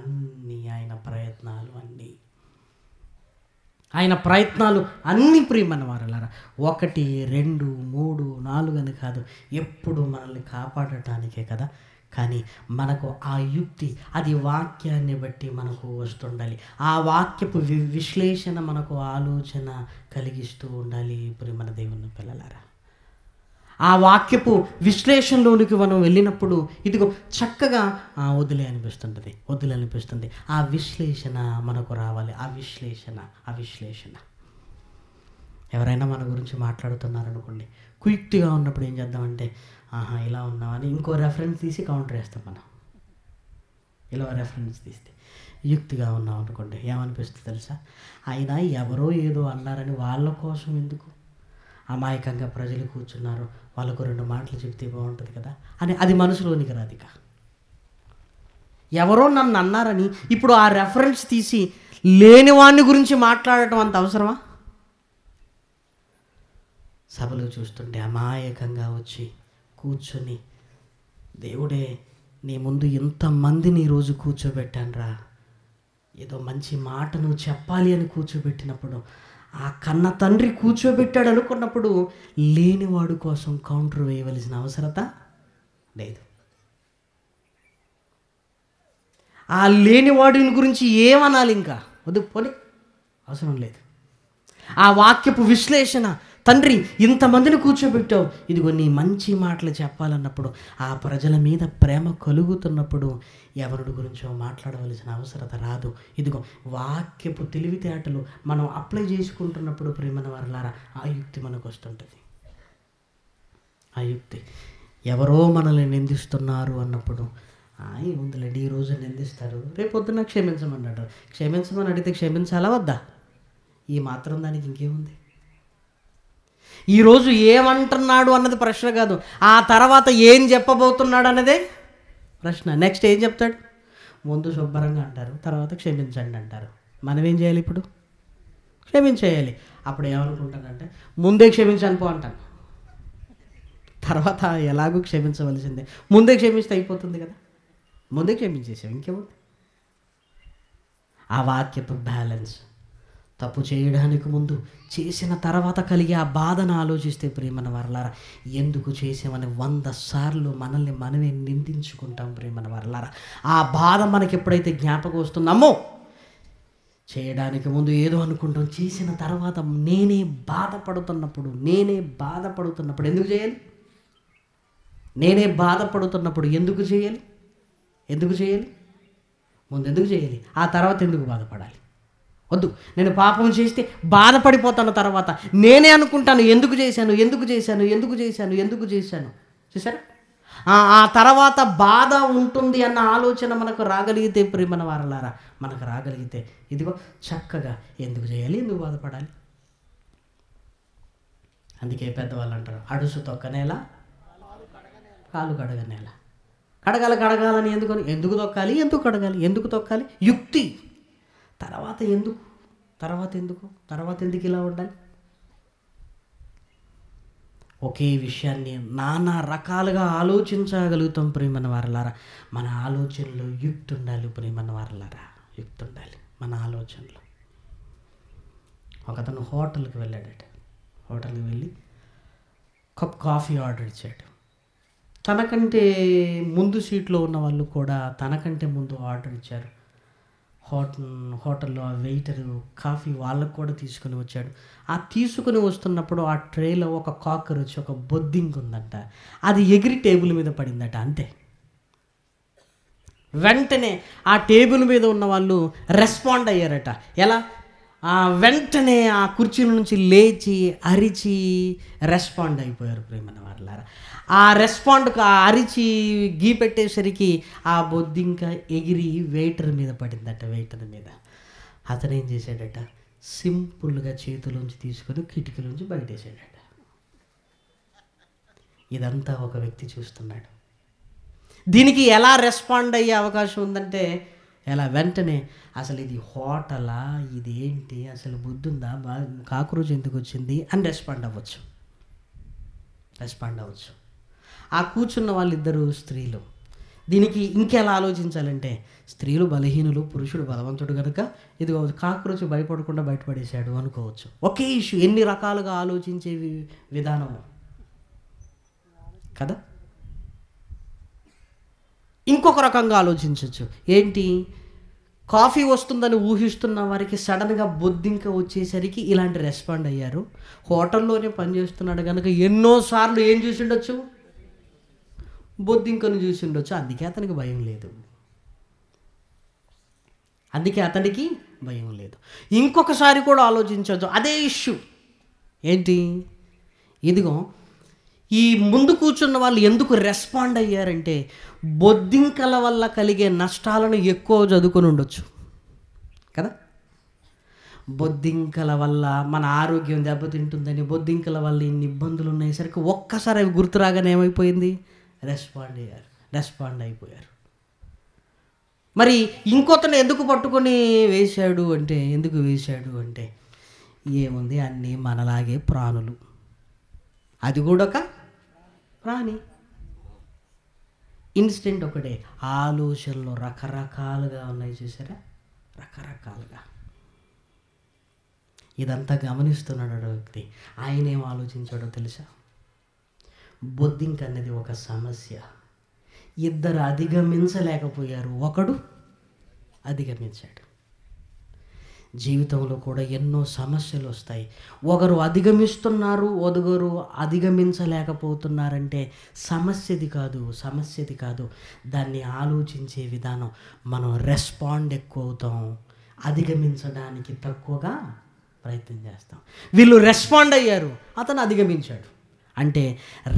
అన్నీ ప్రియమైన వారలారా. 1, 2, 3, 4 అని కాదు, ఎప్పుడు మనల్ని కాపాడటానికే కదా. కానీ మనకు ఆ యుక్తి అది వాక్యాన్ని బట్టి మనకు వస్తుండాలి. ఆ వాక్యపు విశ్లేషణ మనకు ఆలోచన కలిగిస్తూ ఉండాలి ప్రియమైన దేవుని పిల్లలారా. ఆ వాక్యపు విశ్లేషణలోనికి మనం వెళ్ళినప్పుడు ఇదిగో చక్కగా వదిలే అనిపిస్తుంది. ఆ విశ్లేషణ మనకు రావాలి. ఆ విశ్లేషణ ఎవరైనా మన గురించి మాట్లాడుతున్నారనుకోండి, కుయుక్తిగా ఉన్నప్పుడు ఏం చేద్దామంటే, ఇలా ఉన్నామని ఇంకో రెఫరెన్స్ తీసి కౌంటర్ వేస్తాం. మనం ఇలా రెఫరెన్స్ తీస్తే యుక్తిగా ఉన్నాం అనుకోండి, ఏమనిపిస్తుంది తెలుసా? ఆయన ఎవరో ఏదో అన్నారని వాళ్ళ కోసం ఎందుకు, అమాయకంగా ప్రజలు కూర్చున్నారు, వాళ్ళకు 2 మాటలు చెప్తే బాగుంటుంది కదా అని అది మనసులోనికి రాదిక. ఎవరో నన్ను అన్నారని ఇప్పుడు ఆ రెఫరెన్స్ తీసి లేని వాడిని గురించి మాట్లాడటం అంత అవసరమా? సభలో చూస్తుంటే అమాయకంగా వచ్చి కూర్చొని, దేవుడే నీ ముందు ఇంతమందిని ఈరోజు కూర్చోబెట్టానురా, ఏదో మంచి మాట నువ్వు చెప్పాలి అని కూర్చోబెట్టినప్పుడు, ఆ కన్న తండ్రి కూర్చోబెట్టాడు అనుకున్నప్పుడు లేనివాడు కోసం కౌంటర్ వేయవలసిన అవసరత లేదు. ఆ లేనివాడిని గురించి ఏమనాలి, ఇంకా వద్దు పోనీ, అవసరం లేదు. ఆ వాక్యపు విశ్లేషణ, తండ్రి ఇంతమందిని కూర్చోబెట్టావు, ఇదిగో నీ మంచి మాటలు చెప్పాలన్నప్పుడు, ఆ ప్రజల మీద ప్రేమ కలుగుతున్నప్పుడు ఎవరి గురించో మాట్లాడవలసిన అవసరత రాదు. ఇదిగో వాక్యపు తెలివితేటలు మనం అప్లై చేసుకుంటున్నప్పుడు ప్రేమన వారలారా, ఆ యుక్తి మనకు వస్తుంటుంది. ఆ యుక్తి ఎవరో మనల్ని నిందిస్తున్నారు అన్నప్పుడు, ఉందిలేండి ఈరోజు నిందిస్తారు, రేపొద్దున క్షమించమన్నాడు, క్షమించమని అడిగితే క్షమించాలా వద్దా? ఈ మాత్రం దానికి ఇంకేముంది? ఈరోజు ఏమంటున్నాడు అన్నది ప్రశ్న కాదు, ఆ తర్వాత ఏం చెప్పబోతున్నాడు అన్నదే ప్రశ్న. నెక్స్ట్ ఏం చెప్తాడు? ముందు శుభ్రంగా అంటారు, తర్వాత క్షమించండి అంటారు. మనం ఏం చేయాలి? ఇప్పుడు క్షమించేయాలి. అప్పుడు ఏమనుకుంటానంటే, ముందే క్షమించాను పో అంటాను. తర్వాత ఎలాగూ క్షమించవలసిందే. ముందే క్షమిస్తే అయిపోతుంది కదా, ముందే క్షమించేసాం, ఇంకేముంది. ఆ వాక్యపు బ్యాలెన్స్. తప్పు చేయడానికి ముందు, చేసిన తర్వాత కలిగే ఆ బాధను ఆలోచిస్తే ప్రియమైన వారలారా, ఎందుకు చేసామని 100 సార్లు మనల్ని మనమే నిందించుకుంటాం ప్రియమైన వారలారా. ఆ బాధ మనకి ఎప్పుడైతే జ్ఞాపకం వస్తుందమ్మో, చేయడానికి ముందు ఏదో అనుకుంటాం, చేసిన తర్వాత నేనే బాధపడుతున్నప్పుడు ఎందుకు చేయాలి? నేనే బాధపడుతున్నప్పుడు ఎందుకు చేయాలి? ముందు ఎందుకు చేయాలి? ఆ తర్వాత ఎందుకు బాధపడాలి? వద్దు. నేను పాపం చేస్తే బాధపడిపోతాను, తర్వాత నేనే అనుకుంటాను ఎందుకు చేశాను. చూసారా? ఆ తర్వాత బాధ ఉంటుంది అన్న ఆలోచన మనకు రాగలిగితే ప్రియమైన వారలారా, మనకు రాగలిగితే ఇదిగో చక్కగా ఎందుకు చేయాలి, ఎందుకు బాధపడాలి. అందుకే పెద్దవాళ్ళు అంటారు, అడుసు తొక్కనేలా కాలు కడగనేలా. కడగాలని ఎందుకు తొక్కాలి, ఎందుకు తొక్కాలి, యుక్తి. తర్వాత ఎందుకు ఇలా ఉండాలి. ఒకే విషయాన్ని నానా రకాలుగా ఆలోచించగలుగుతాం ప్రియమైన వారలారా. మన ఆలోచనలో యుక్తి ఉండాలి ప్రియమైన వారలారా, యుక్తి ఉండాలి మన ఆలోచనలో. ఒకతను హోటల్కి వెళ్ళాడట. హోటల్కి వెళ్ళి కప్ కాఫీ ఆర్డర్ ఇచ్చాడు. తనకంటే ముందు సీట్లో ఉన్న వాళ్ళు కూడా తనకంటే ముందు ఆర్డర్ ఇచ్చారు. హోటల్లో ఆ వెయిటరు కాఫీ వాళ్ళకు కూడా తీసుకుని వచ్చాడు. ఆ తీసుకుని వస్తున్నప్పుడు ఆ ట్రేలో ఒక కాకరోచ్, ఒక బొద్దింక ఉందంట. అది ఎగిరి టేబుల్ మీద పడిందట. అంతే. వెంటనే ఆ టేబుల్ మీద ఉన్న వాళ్ళు రెస్పాండ్ అయ్యారట. ఎలా? వెంటనే ఆ కుర్చీల నుంచి లేచి అరిచి రెస్పాండ్ అయిపోయారు ప్రేమన్న వాళ్ళారా. ఆ రెస్పాండ్కి ఆ అరిచి గీ పెట్టేసరికి ఆ బొద్దింక ఎగిరి వెయిటర్ మీద పడిందట. వెయిటర్ మీద అతను ఏం చేశాడట, సింపుల్గా చేతిలోంచి తీసుకొని కిటికీలోంచి బయటేసాడట. ఇదంతా ఒక వ్యక్తి చూస్తున్నాడు. దీనికి ఎలా రెస్పాండ్ అయ్యే అవకాశం ఉందంటే, ఎలా వెంటనే అసలు ఇది హోటలా, ఇది ఏంటి, అసలు బుద్ధుందా, కాకరోజు ఎందుకు వచ్చింది అని రెస్పాండ్ అవ్వచ్చు. ఆ కూర్చున్న వాళ్ళిద్దరూ స్త్రీలు. దీనికి ఇంకెలా ఆలోచించాలంటే, స్త్రీలు బలహీనులు, పురుషుడు బలవంతుడు కనుక ఇదిగో కాకరోజు భయపడకుండా బయటపడేశాడు అనుకోవచ్చు. ఒకే ఇష్యూ, ఎన్ని రకాలుగా ఆలోచించే విధానము కదా. ఇంకొక రకంగా ఆలోచించవచ్చు. ఏంటి? కాఫీ వస్తుందని ఊహిస్తున్న వారికి సడన్గా బొద్దింక వచ్చేసరికి ఇలాంటి రెస్పాండ్ అయ్యారు. హోటల్లోనే పనిచేస్తున్నాడు కనుక ఎన్నోసార్లు ఏం చూసి ఉండొచ్చు, బొద్దింకను చూసి ఉండొచ్చు. అందుకే అతనికి భయం లేదు. ఇంకొకసారి కూడా ఆలోచించవచ్చు. అదే ఇష్యూ ఏంటి? ఇదిగో ఈ ముందు కూర్చున్న వాళ్ళు ఎందుకు రెస్పాండ్ అయ్యారంటే, బొద్దింకల వల్ల కలిగే నష్టాలను ఎక్కువ చదువుకొని ఉండొచ్చు కదా. బొద్దింకల వల్ల మన ఆరోగ్యం దెబ్బతింటుందని, బొద్దింకల వల్ల ఇన్ని ఇబ్బందులు ఉన్నాయేసరికి ఒక్కసారి అవి గుర్తురాగానే ఏమైపోయింది, రెస్పాండ్ అయిపోయారు. మరి ఇంకొతను ఎందుకు పట్టుకొని వేశాడు అంటే ఏముంది, అన్నీ మనలాగే ప్రాణులు, అది కూడా ఒక ప్రాణి. ఇన్స్టెంట్ ఒకటే, ఆలోచనలు రకరకాలుగా ఉన్నాయి చూసారా, రకరకాలుగా. ఇదంతా గమనిస్తున్నాడు వ్యక్తి. ఆయన ఏం ఆలోచించాడో తెలుసా? బొద్దింక అనేది ఒక సమస్య. ఇద్దరు అధిగమించలేకపోయారు, ఒకడు అధిగమించాడు. జీవితంలో కూడా ఎన్నో సమస్యలు వస్తాయి. ఒకరు అధిగమిస్తున్నారు, ఒకరు అధిగమించలేకపోతున్నారంటే సమస్యది కాదు. దాన్ని ఆలోచించే విధానం. మనం రెస్పాండ్ ఎక్కువ అవుతాం, అధిగమించడానికి తక్కువగా ప్రయత్నం చేస్తాం. వీళ్ళు రెస్పాండ్ అయ్యారు, అతను అధిగమించాడు. అంటే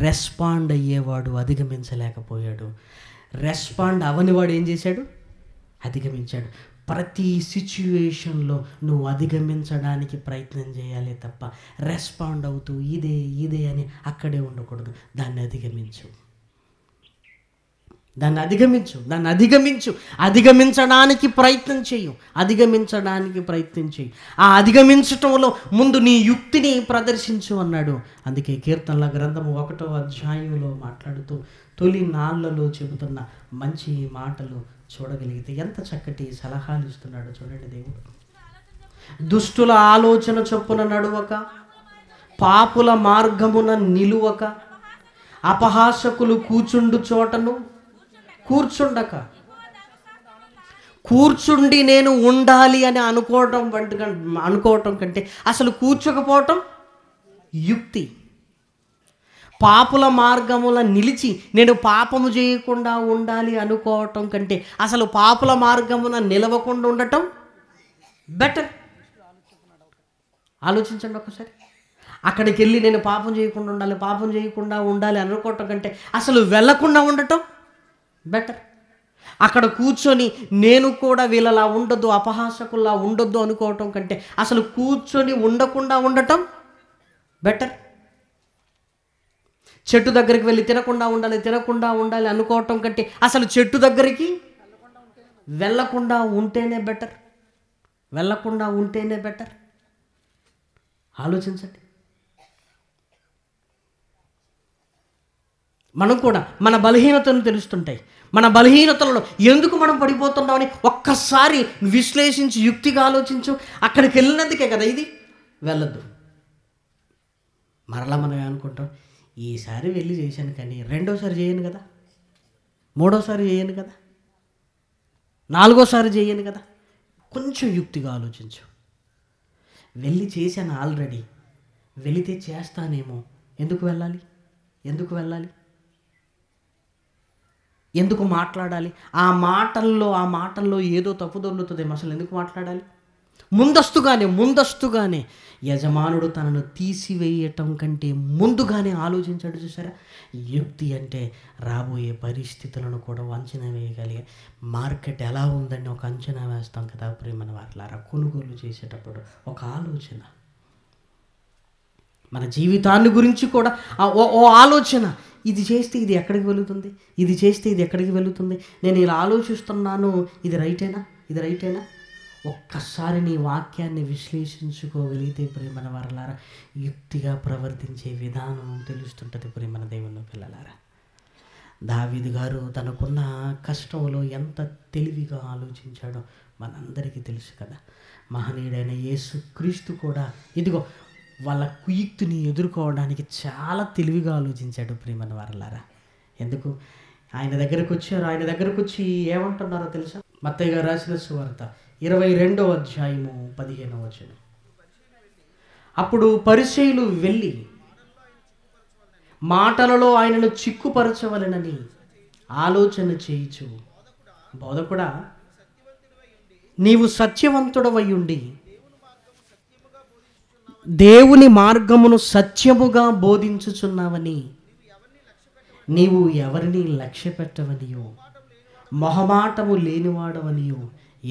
రెస్పాండ్ అయ్యేవాడు అధిగమించలేకపోయాడు, రెస్పాండ్ అవనివాడు ఏం చేశాడు, అధిగమించాడు. ప్రతి సిచ్యువేషన్లో నువ్వు అధిగమించడానికి ప్రయత్నం చేయాలి తప్ప రెస్పాండ్ అవుతూ ఇదే అని అక్కడే ఉండకూడదు. దాన్ని దాన్ని అధిగమించు, దాన్ని అధిగమించు, అధిగమించడానికి ప్రయత్నం చేయు, అధిగమించడానికి ప్రయత్నం చేయి. ఆ అధిగమించటంలో ముందు నీ యుక్తిని ప్రదర్శించు అన్నాడు. అందుకే కీర్తనల గ్రంథము 1వ అధ్యాయంలో మాట్లాడుతూ తొలి నాళ్లలో చెబుతున్న మంచి మాటలు చూడగలిగితే ఎంత చక్కటి సలహాలు ఇస్తున్నాడో చూడండి దేవుడు. దుష్టుల ఆలోచన చొప్పున నడువక, పాపుల మార్గమున నిలువక, అపహాసకులు కూర్చుండు చోటను కూర్చుండక. కూర్చుండి నేను ఉండాలి అని అనుకోవటం కంటే అసలు కూర్చోకపోవటం యుక్తి. పాపుల మార్గముల నిలిచి నేను పాపము చేయకుండా ఉండాలి అనుకోవటం కంటే అసలు పాపుల మార్గమున నిలవకుండా ఉండటం బెటర్. ఆలోచించండి ఒకసారి. అక్కడికి వెళ్ళి నేను పాపం చేయకుండా ఉండాలి అనుకోవటం కంటే అసలు వెళ్ళకుండా ఉండటం బెటర్. అక్కడ కూర్చొని నేను కూడా వీళ్ళలా ఉండొద్దు, అపహాసకుల్లా ఉండొద్దు అనుకోవటం కంటే అసలు కూర్చొని ఉండకుండా ఉండటం బెటర్. చెట్టు దగ్గరికి వెళ్ళి తినకుండా ఉండాలి అనుకోవటం కంటే అసలు చెట్టు దగ్గరికి వెళ్ళకుండా ఉంటేనే బెటర్. ఆలోచించండి. మనం కూడా మన బలహీనతను తెలుస్తుంటాయి. మన బలహీనతలలో ఎందుకు మనం పడిపోతున్నామని ఒక్కసారి విశ్లేషించి యుక్తిగా ఆలోచించు. అక్కడికి వెళ్ళినందుకే కదా ఇది, వెళ్ళొద్దు. మరలా మనం అనుకుంటాం, ఈసారి వెళ్ళి చేశాను కానీ రెండోసారి చేయను కదా, మూడోసారి చేయను కదా, నాలుగోసారి చేయను కదా. కొంచెం యుక్తిగా ఆలోచించు. వెళ్ళి చేశాను ఆల్రెడీ, వెళితే చేస్తానేమో, ఎందుకు వెళ్ళాలి? ఎందుకు మాట్లాడాలి? ఆ మాటల్లో ఏదో తప్పు దొరుకుతుందేమో, అసలు ఎందుకు మాట్లాడాలి? ముందస్తుగానే యజమానుడు తనను తీసివేయటం కంటే ముందుగానే ఆలోచించాడు. చూసారా? యుక్తి అంటే రాబోయే పరిస్థితులను కూడా అంచనా వేయగలిగే, మార్కెట్ ఎలా ఉందని ఒక అంచనా వేస్తాం కదా ప్రియమైన వారలారా. కొనుగోలు చేసేటప్పుడు ఒక ఆలోచన, మన జీవితాన్ని గురించి కూడా ఓ ఆలోచన. ఇది చేస్తే ఇది ఎక్కడికి వెళుతుంది, నేను ఇలా ఆలోచిస్తున్నాను, ఇది రైటేనా? ఒక్కసారి నీ వాక్యాన్ని విశ్లేషించుకోగలిగితే ప్రియమైన వారలారా, యుక్తిగా ప్రవర్తించే విధానం తెలుస్తుంటుంది ప్రియమైన దేవుని పిల్లలారా. దావీదు గారు తనకున్న కష్టంలో ఎంత తెలివిగా ఆలోచించాడో మనందరికీ తెలుసు కదా. మహనీయుడైన యేసుక్రీస్తు కూడా ఇదిగో వాళ్ళ కుయుక్తిని ఎదుర్కోవడానికి చాలా తెలివిగా ఆలోచించాడు ప్రియమైన వారలారా. ఎందుకు? ఆయన దగ్గరకు వచ్చి ఏమంటున్నారో తెలుసా? మత్తయి గారు రాసిన సువార్త 22వ అధ్యాయము 15వ వచనం. అప్పుడు పరిసయ్యులు వెళ్ళి మాటలలో ఆయనను చిక్కుపరచవలెనని ఆలోచన చేయుచు, బోధకుడా, నీవు సత్యవంతుడవై ఉండి దేవుని మార్గమును సత్యముగా బోధించుచున్నావని నీవు ఎవరిని లక్ష్య పెట్టవనియో, మొహమాటము లేనివాడవనియో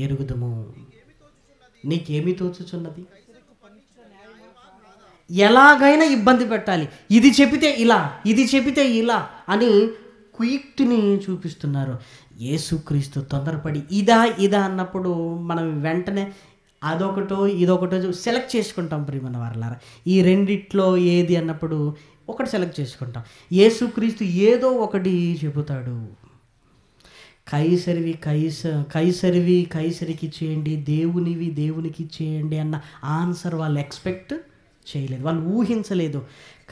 ఎరుగుదుము. నీకేమి తోచుచున్నది? ఎలాగైనా ఇబ్బంది పెట్టాలి, ఇది చెబితే ఇలా అని కుయుక్తిని చూపిస్తున్నారు. యేసుక్రీస్తు తొందరపడి ఇదా అన్నప్పుడు మనం వెంటనే ఇదొకటో సెలెక్ట్ చేసుకుంటాం ప్రియమైన వారలారా. ఈ రెండిట్లో ఏది అన్నప్పుడు ఒకటి సెలెక్ట్ చేసుకుంటాం. యేసుక్రీస్తు ఏదో ఒకటి చెబుతాడు. కైసరికి చేయండి, దేవునికి చేయండి అన్న ఆన్సర్ వాళ్ళు ఎక్స్పెక్ట్ చేయలేదు, వాళ్ళు ఊహించలేదు.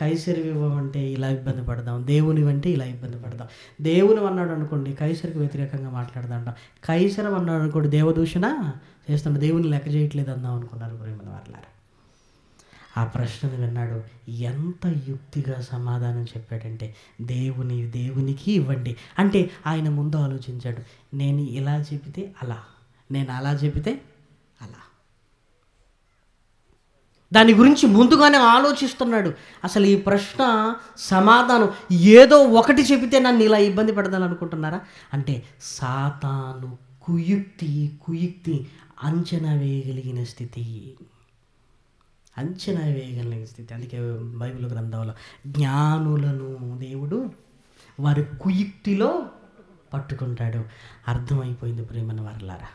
కైసరివి ఇవ్వమంటే ఇలా ఇబ్బంది పడదాం, దేవునివంటే ఇలా ఇబ్బంది పడదాం. దేవుని అన్నాడు అనుకోండి, కైసరికి వ్యతిరేకంగా మాట్లాడదాం. కైసరం అన్నాడు అనుకోండి, దేవదూషణ చేస్తాడు, దేవుని లెక్క చేయట్లేదు అందాం అనుకున్నారు ప్రియమైన వారలారా. ఆ ప్రశ్నను విన్నాడు. ఎంత యుక్తిగా సమాధానం చెప్పాడంటే, దేవునికి ఇవ్వండి అంటే ఆయన ముందు ఆలోచించాడు. నేను ఇలా చెబితే అలా, నేను అలా చెబితే అలా. దాని గురించి ముందుగానే ఆలోచిస్తున్నాడు. అసలు ఈ ప్రశ్న సమాధానం ఏదో ఒకటి చెబితే నన్ను ఇలా ఇబ్బంది పెడదాను అనుకుంటున్నారా అంటే, సాతాను కుయుక్తి అంచనా వేయగలిగిన స్థితి. అందుకే బైబిల్ గ్రంథంలో జ్ఞానులను దేవుడు వారి కుయుక్తిలో పట్టుకుంటాడు. అర్థమైపోయింది ప్రియమైన వారలారా,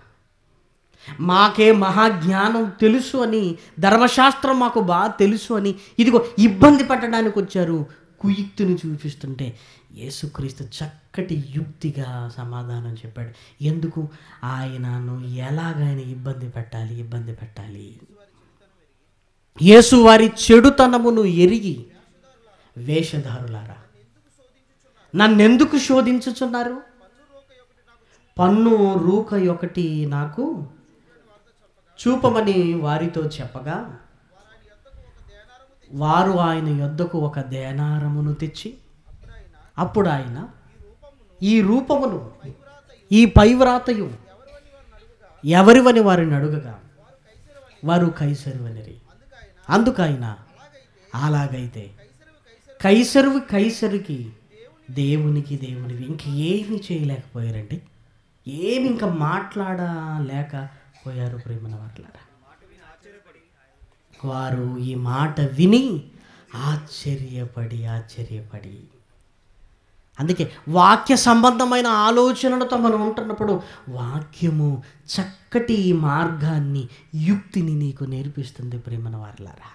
మాకే మహాజ్ఞానం తెలుసు అని, ధర్మశాస్త్రం మాకు బాగా తెలుసు అని ఇదిగో ఇబ్బంది పెట్టడానికి వచ్చారు. కుయుక్తిని చూపిస్తుంటే యేసుక్రీస్తు చక్కటి యుక్తిగా సమాధానం చెప్పాడు. ఎందుకు? ఆయనను ఎలాగైనా ఇబ్బంది పెట్టాలి. యేసు వారి చెడుతనమును ఎరిగి, వేషధారులారా నన్నెందుకు శోధించుచున్నారు? పన్ను రూక ఒకటి నాకు చూపమని వారితో చెప్పగా, వారు ఆయన యొద్దకు ఒక దేనారమును తెచ్చి, అప్పుడు ఆయన ఈ రూపమును ఈ పైవ్రాతయు ఎవరివని వారిని అడుగగా, వారు కైసరువనిరి. అందుకైనా అలాగైతే కైసరువు కైసరికి, దేవునికి దేవునివి. ఇంక ఏమి చేయలేకపోయారండి, ఏమి ఇంకా మాట్లాడలేకపోయారు ప్రేమన వారలారా. వారు ఈ మాట విని ఆశ్చర్యపడి అందుకే వాక్య సంబంధమైన ఆలోచనలతో మనం ఉంటున్నప్పుడు వాక్యము చక్కటి మార్గాన్ని, యుక్తిని నీకు నేర్పిస్తుంది ప్రేమన వారలారా.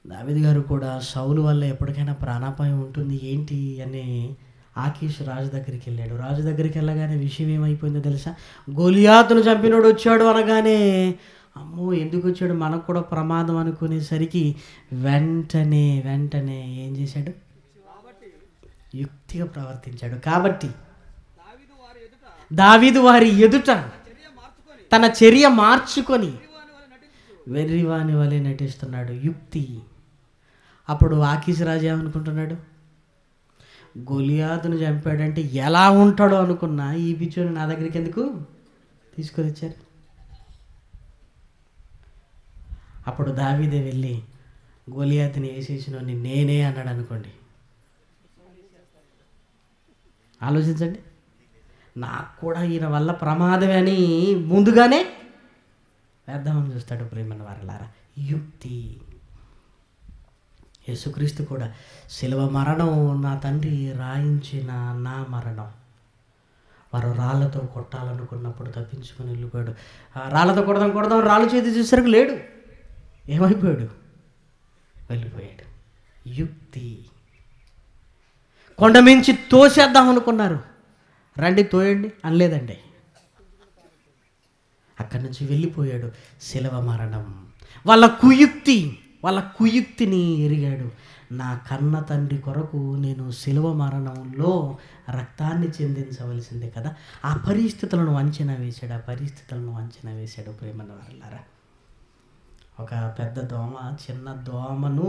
దావీదు గారు కూడా సౌలు వల్ల ఎప్పటికైనా ప్రాణాపాయం ఉంటుంది ఏంటి అని ఆకీష్ రాజు దగ్గరికి వెళ్ళాడు. రాజు దగ్గరికి వెళ్ళగానే విషయం ఏమైపోయిందో తెలుసా? గొలియాతును చంపినోడు వచ్చాడు అనగానే, అమ్మో ఎందుకు వచ్చాడు, మనకు కూడా ప్రమాదం అనుకునేసరికి వెంటనే ఏం చేశాడు? యుక్తిగా ప్రవర్తించాడు. కాబట్టి దావీదు వారి ఎదుట తన చర్య మార్చుకొని వెర్రివాని వలె నటిస్తున్నాడు. యుక్తి. అప్పుడు ఆకీష్ రాజు ఏమనుకుంటున్నాడు? గొలియాతును చంపాడంటే ఎలా ఉంటాడో అనుకున్నా, ఈ పిచ్చోని నా దగ్గరికి ఎందుకు తీసుకొని వచ్చారు? అప్పుడు దావీదే వెళ్ళి గొలియాతుని వేసేసినోని నేనే అన్నాడు అనుకోండి. ఆలోచించండి, నాకు కూడా ఈయన వల్ల ప్రమాదమే అని ముందుగానే వేద్దామని చూస్తాడు ప్రేమన్న వారలారా. యుక్తి. యేసుక్రీస్తు కూడా శిలువ మరణం నా తండ్రి రాయించిన నా మరణం. వారు రాళ్ళతో కొట్టాలనుకున్నప్పుడు తప్పించుకొని వెళ్ళిపోయాడు. రాళ్ళతో కొడదాం రాళ్ళు చేతి చూసరికి లేడు. ఏమైపోయాడు? వెళ్ళిపోయాడు. యుక్తి. కొండ మించి తోసేద్దాం అనుకున్నారు, రండి తోయండి అనలేదండి. అక్కడి నుంచి వెళ్ళిపోయాడు. శిలువ మరణం వాళ్ళ కుయుక్తిని ఎరిగాడు. నా కన్న తండ్రి కొరకు నేను శిలువ మరణంలో రక్తాన్ని చెందించవలసిందే కదా. ఆ పరిస్థితులను అంచనా వేశాడు ప్రేమన్న వారలారా. ఒక పెద్ద దోమ చిన్న దోమను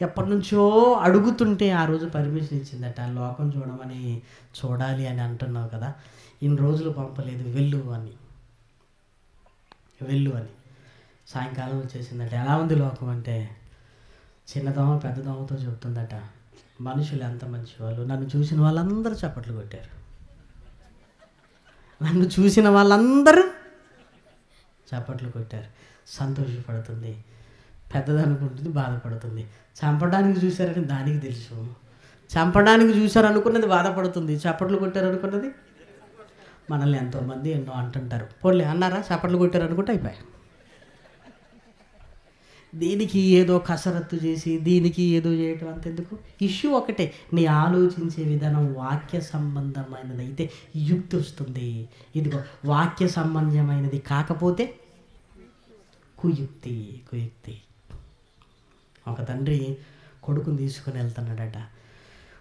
ఎప్పటి నుంచో అడుగుతుంటే ఆ రోజు పర్మిషన్ ఇచ్చిందట. లోకం చూడాలి అని అంటున్నావు కదా, ఇన్ని రోజులు పంపలేదు, వెళ్ళు అని. సాయంకాలం వచ్చేసిందట. ఎలా ఉంది లోకం అంటే, చిన్న దోమ పెద్ద దోమతో చెప్తుందట, మనుషులు ఎంత మంచివాళ్ళు, నన్ను చూసిన వాళ్ళందరూ చప్పట్లు కొట్టారు, సంతోషపడుతుంది. పెద్దదనుకుంటుంది, బాధపడుతుంది. చంపడానికి చూశారని దానికి తెలుసు, చంపడానికి చూశారనుకున్నది బాధపడుతుంది, చప్పట్లు కొట్టారనుకున్నది. మనల్ని ఎంతోమంది ఎన్నో అంటుంటారు, పోలే అన్నారా చప్పట్లు కొట్టారు అనుకుంటే అయిపోయాయి. దీనికి ఏదో కసరత్తు చేసి దీనికి ఏదో చేయటం అంతెందుకు? ఇష్యూ ఒకటే, నీ ఆలోచించే విధానం వాక్య సంబంధమైనది అయితే యుక్తి వస్తుంది. ఇదిగో వాక్య సంబంధమైనది కాకపోతే కుయుక్తి. ఒక తండ్రి కొడుకుని తీసుకొని వెళ్తున్నాడట.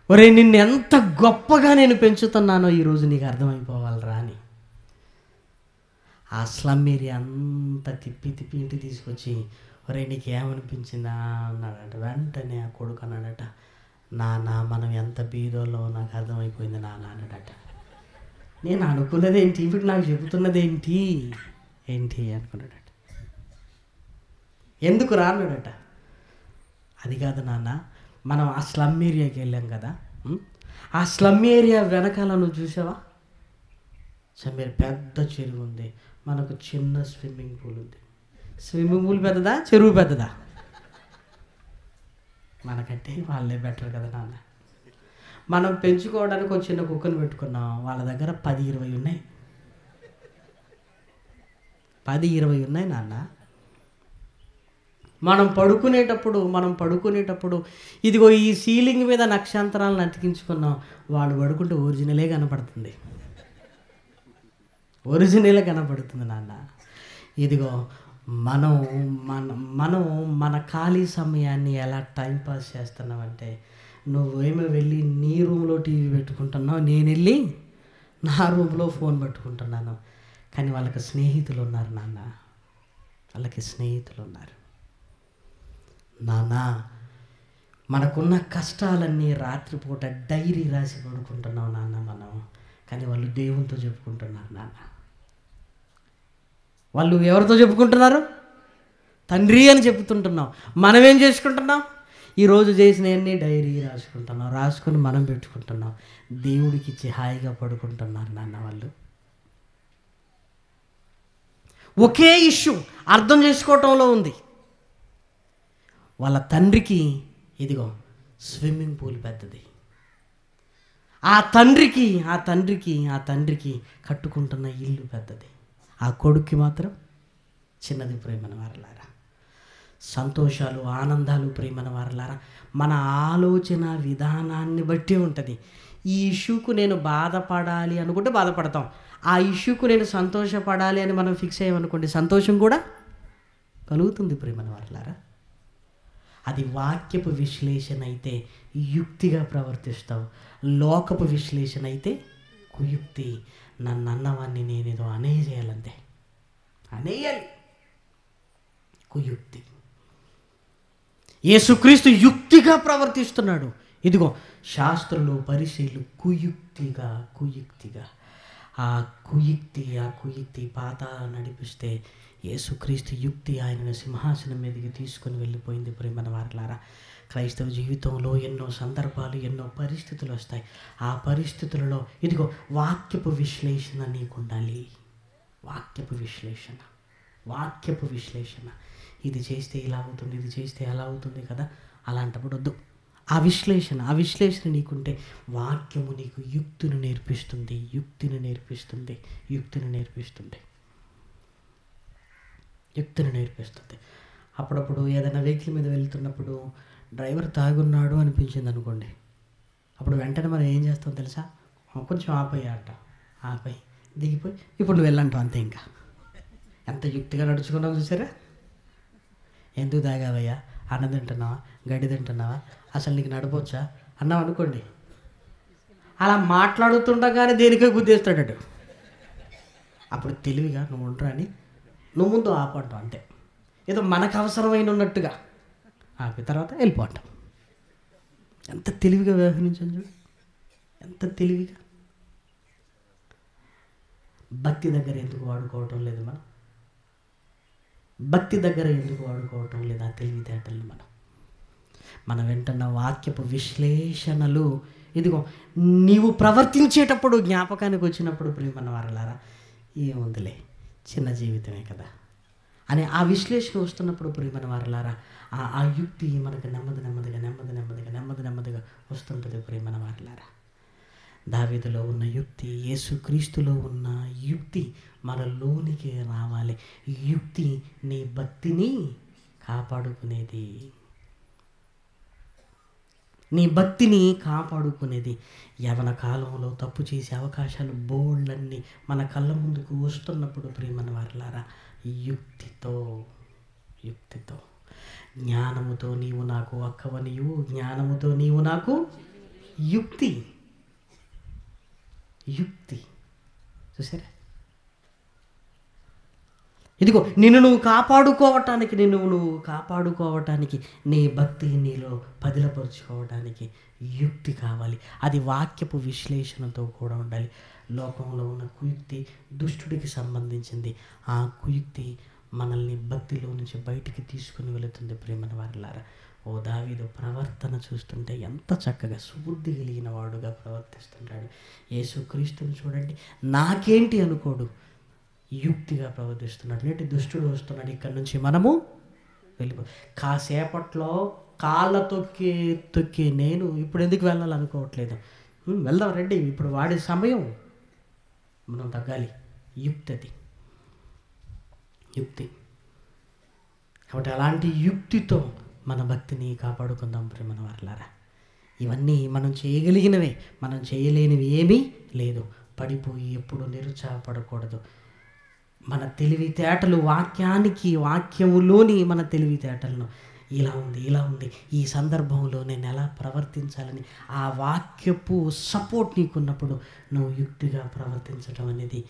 ఒరే, నిన్ను ఎంత గొప్పగా నేను పెంచుతున్నానో ఈరోజు నీకు అర్థమైపోవాలరా అని. ఆ స్లమ్ ఏరియా అంతా తిప్పి ఇంటికి తీసుకొచ్చి, ఒరే నీకేమనిపించిందా అన్నాడట. వెంటనే ఆ కొడుకు అన్నాడట, నాన్న మనం ఎంత బీదోలో నాకు అర్థమైపోయింది నాన్న అన్నాడట. నేను అనుకున్నది ఏంటి, ఇప్పుడు నాకు చెబుతున్నది ఏంటి అనుకున్నాడట. ఎందుకు రాన్నాడట. అది కాదు నాన్న, మనం ఆ స్లమ్ ఏరియాకి వెళ్ళాం కదా, ఆ స్లమ్ ఏరియా వెనకాల నువ్వు చూసావా, పెద్ద చెరువు ఉంది, మనకు చిన్న స్విమ్మింగ్ పూల్ ఉంది. స్విమ్మింగ్ పూల్ పెద్దదా, చెరువు పెద్దదా? మనకంటే వాళ్ళే బెటర్ కదా నాన్న. మనం పెంచుకోవడానికి ఒక చిన్న కుక్కను పెట్టుకున్నాం, వాళ్ళ దగ్గర 10-20 ఉన్నాయి. 10-20 ఉన్నాయి నాన్న. మనం పడుకునేటప్పుడు ఇదిగో ఈ సీలింగ్ మీద నక్షత్రాలను అతికించుకున్నాం, వాళ్ళు పడుకుంటే ఒరిజినలే కనపడుతుంది. ఒరిజినలే కనపడుతుంది నాన్న. ఇదిగో మనం మన ఖాళీ సమయాన్ని ఎలా టైంపాస్ చేస్తున్నామంటే, నువ్వేమో వెళ్ళి నీ రూమ్లో టీవీ పెట్టుకుంటున్నావు, నేను వెళ్ళి నా రూమ్లో ఫోన్ పెట్టుకుంటున్నాను. కానీ వాళ్ళకి స్నేహితులు ఉన్నారు నాన్న, వాళ్ళకి స్నేహితులు ఉన్నారు నాన్న. మనకున్న కష్టాలన్నీ రాత్రిపూట డైరీ రాసి పడుకుంటున్నాం నాన్న మనం. కానీ వాళ్ళు దేవునితో చెప్పుకుంటున్నారు నాన్న. వాళ్ళు ఎవరితో చెప్పుకుంటున్నారు? తండ్రి అని చెప్పుతుంటున్నాం. మనం ఏం చేసుకుంటున్నాం? ఈరోజు చేసినవన్నీ డైరీ రాసుకుంటున్నాం, రాసుకొని మనం పెట్టుకుంటున్నాం. దేవుడికి ఇచ్చి హాయిగా పడుకుంటున్నారు నాన్న వాళ్ళు. ఒకే ఇష్యూ అర్థం చేసుకోవటంలో ఉంది. వాళ్ళ తండ్రికి ఇదిగో స్విమ్మింగ్ పూల్ పెద్దది, ఆ తండ్రికి కట్టుకుంటున్న ఇల్లు పెద్దది, ఆ కొడుక్కి మాత్రం చిన్నది. ప్రేమన వారలారా, సంతోషాలు ఆనందాలు ప్రేమన వారలారా మన ఆలోచన విధానాన్ని బట్టి ఉంటుంది. ఈ ఇష్యూకు నేను బాధపడాలి అనుకుంటే బాధపడతాం, ఆ ఇష్యూకు నేను సంతోషపడాలి అని మనం ఫిక్స్ అయ్యామనుకోండి, సంతోషం కూడా కలుగుతుంది ప్రేమన వారలారా. అది వాక్యపు విశ్లేషణ అయితే యుక్తిగా ప్రవర్తిస్తావు, లోకపు విశ్లేషణ అయితే కుయుక్తి. నన్ను అన్నవాన్ని నేనేదో అనేయాలంతే, అనేయాలి, కుయుక్తి. యేసుక్రీస్తు యుక్తిగా ప్రవర్తిస్తున్నాడు. ఇదిగో శాస్త్రులు పరిశీలు కుయుక్తిగా ఆ కుయుక్తి పాతాళ నడిపిస్తే యేసుక్రీస్తు యుక్తి ఆయనను సింహాసనం మీదకి తీసుకొని వెళ్ళిపోయింది. ప్రేమన వారలారా, క్రైస్తవ జీవితంలో ఎన్నో సందర్భాలు, ఎన్నో పరిస్థితులు వస్తాయి. ఆ పరిస్థితులలో ఇదిగో వాక్యపు విశ్లేషణ నీకు ఉండాలి. వాక్యపు విశ్లేషణ. ఇది చేస్తే ఇలా అవుతుంది, ఇది చేస్తే అలా అవుతుంది కదా, అలాంటప్పుడు వద్దు. ఆ విశ్లేషణ నీకుంటే వాక్యము నీకు యుక్తిని నేర్పిస్తుంది. అప్పుడప్పుడు ఏదైనా వెహికల్ మీద వెళ్తున్నప్పుడు డ్రైవర్ తాగున్నాడు అనిపించింది అనుకోండి, అప్పుడు వెంటనే మనం ఏం చేస్తాం తెలుసా? కొంచెం ఆపై దిగిపోయి ఇప్పుడు నువ్వు వెళ్ళంటావు అంతే. ఇంకా ఎంత యుక్తిగా నడుచుకున్నావు చూసారా? ఎందుకు తాగావయ్యా? అన్నం తింటున్నావా, గడ్డి తింటున్నావా, అసలు నీకు నడపొచ్చా అన్నావు అనుకోండి, అలా మాట్లాడుతుండగానే దేనికే గుద్దేస్తాడు. అప్పుడు తెలివిగా నువ్వు ఉండరా అని నువ్వు ముందు ఆపంటావు అంతే, ఏదో మనకు అవసరమైన ఉన్నట్టుగా ఆపి తర్వాత వెళ్ళిపోంటాం. ఎంత తెలివిగా వ్యవహరించాను చూడు, ఎంత తెలివిగా. భక్తి దగ్గర ఎందుకు వాడుకోవటం లేదు మనం? ఆ తెలివితేటల్ని మనం వింటున్న వాక్యపు విశ్లేషణలు ఇదిగో నీవు ప్రవర్తించేటప్పుడు జ్ఞాపకానికి వచ్చినప్పుడు ప్రియమైన వారలారా, ఏముందిలే చిన్న జీవితమే కదా అని ఆ విశ్లేషణ వస్తున్నప్పుడు ప్రియమైన వారలారా, ఆ యుక్తి మనకు నెమ్మదిగా వస్తుంటుంది ప్రియమైన వారలారా. దావీదులో ఉన్న యుక్తి, యేసుక్రీస్తులో ఉన్న యుక్తి మనలోనికి రావాలి. యుక్తి నీ భక్తిని కాపాడుకునేది. యవన కాలంలో తప్పు చేసే అవకాశాలు బోళ్ళన్నీ మన కళ్ళ ముందుకు వస్తున్నప్పుడు ప్రియమైన వారలారా, యుక్తితో జ్ఞానముతో నీవు నాకు అక్కవనియు, జ్ఞానముతో నీవు నాకు యుక్తి చూసారా? ఇదిగో నిన్ను నువ్వు కాపాడుకోవటానికి నీ భక్తి నీలో పదిలపరుచుకోవడానికి యుక్తి కావాలి. అది వాక్యపు విశ్లేషణతో కూడా ఉండాలి. లోకంలో ఉన్న కుయుక్తి దుష్టుడికి సంబంధించింది. ఆ కుయుక్తి మనల్ని భక్తిలో నుంచి బయటికి తీసుకుని వెళుతుంది. ప్రేమన వారలారా, ఓ దావీదు ప్రవర్తన చూస్తుంటే ఎంత చక్కగా సుబుద్ధి కలిగిన వాడుగా ప్రవర్తిస్తుంటాడు. యేసుక్రీస్తుని చూడండి, నాకేంటి అనుకోడు, యుక్తిగా ప్రవర్తిస్తున్నాడు. నేటి దుష్టుడు వస్తున్నాడు, ఇక్కడ నుంచి మనము వెళ్ళిపో. కాసేపట్లో కాళ్ళ తొక్కి నేను ఇప్పుడు ఎందుకు వెళ్ళాలనుకోవట్లేదు, వెళ్దాం రండి, ఇప్పుడు వాడే సమయం, మనం తగ్గాలి. యుక్తి కాబట్టి అలాంటి యుక్తితో మన భక్తిని కాపాడుకుందాం ప్రేమన వారలారా. ఇవన్నీ మనం చేయగలిగినవే, మనం చేయలేనివి ఏమీ లేదు. పడిపోయి ఎప్పుడు నిరుత్సాహపడకూడదు. మన తెలివితేటలు వాక్యములోని మన తెలివితేటలను ఇలా ఉంది, ఈ సందర్భంలో నేను ఎలా ప్రవర్తించాలని ఆ వాక్యపు సపోర్ట్ నీకున్నప్పుడు నువ్వు యుక్తిగా ప్రవర్తించడం అనేది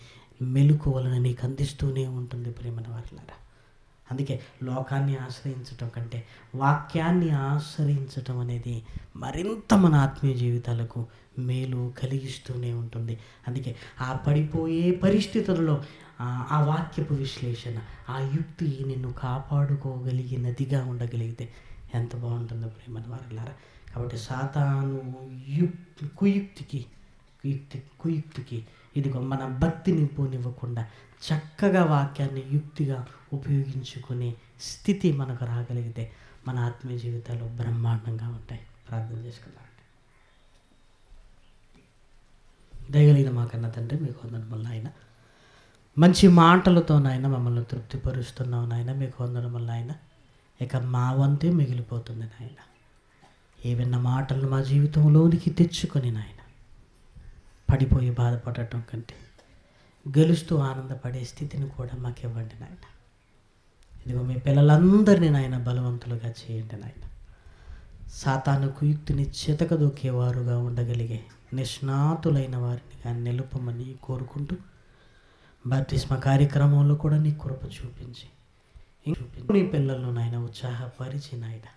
మెలకువలను నీకు అందిస్తూనే ఉంటుంది ప్రేమన వారలారా. అందుకే లోకాన్ని ఆశ్రయించటం కంటే వాక్యాన్ని ఆశ్రయించటం అనేది మరింత మన ఆత్మీయ జీవితాలకు మేలు కలిగిస్తూనే ఉంటుంది. అందుకే ఆ పడిపోయే పరిస్థితులలో ఆ వాక్యపు విశ్లేషణ, ఆ యుక్తి నిన్ను కాపాడుకోగలిగినదిగా ఉండగలిగితే ఎంత బాగుంటుందో ప్రేమన వారలారా. కాబట్టి సాతాను కుయుక్తికి ఇదిగో మన భక్తిని పోనివ్వకుండా చక్కగా వాక్యాన్ని యుక్తిగా ఉపయోగించుకునే స్థితి మనకు రాగలిగితే మన ఆత్మీయ జీవితాలు బ్రహ్మాండంగా ఉంటాయి. ప్రార్థన చేసుకుందామండి. దయగలిగిన మా కన్న తండ్రి, మీకు వందనములు నాయన. మంచి మాటలతో నాయన మమ్మల్ని తృప్తిపరుస్తున్నావు నాయన. మీకు వందనములు నాయన. ఇక మా వంతే మిగిలిపోతుంది నాయన. ఏవైనా మాటలను మా జీవితంలోనికి తెచ్చుకొని నాయన పడిపోయి బాధపడటం కంటే గెలుస్తూ ఆనందపడే స్థితిని కూడా మాకు ఇవ్వండి నాయన. ఇదిగో మీ పిల్లలందరినీ నాయన బలవంతులుగా చేయండి నాయన. సాతాను కుయుక్తిని చితకదొక్కేవారుగా ఉండగలిగే నిష్ణాతులైన వారిని నిలుపమని కోరుకుంటూ బాప్తిస్మ కార్యక్రమంలో కూడా నీ కృప చూపించి నీ పిల్లలను నాయన ఉత్సాహపరిచి నాయన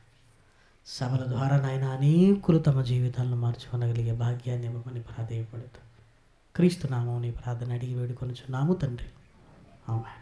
సభల ద్వారా నాయన అనేకులు తమ జీవితాలను మార్చుకోగలిగే భాగ్యాన్ని ఇవ్వమని ప్రాధేయపడుతూ క్రీస్తు నామం నీ ప్రార్థన అడిగి వేడుకొనుచున్నాము తండ్రి. ఆమేన్.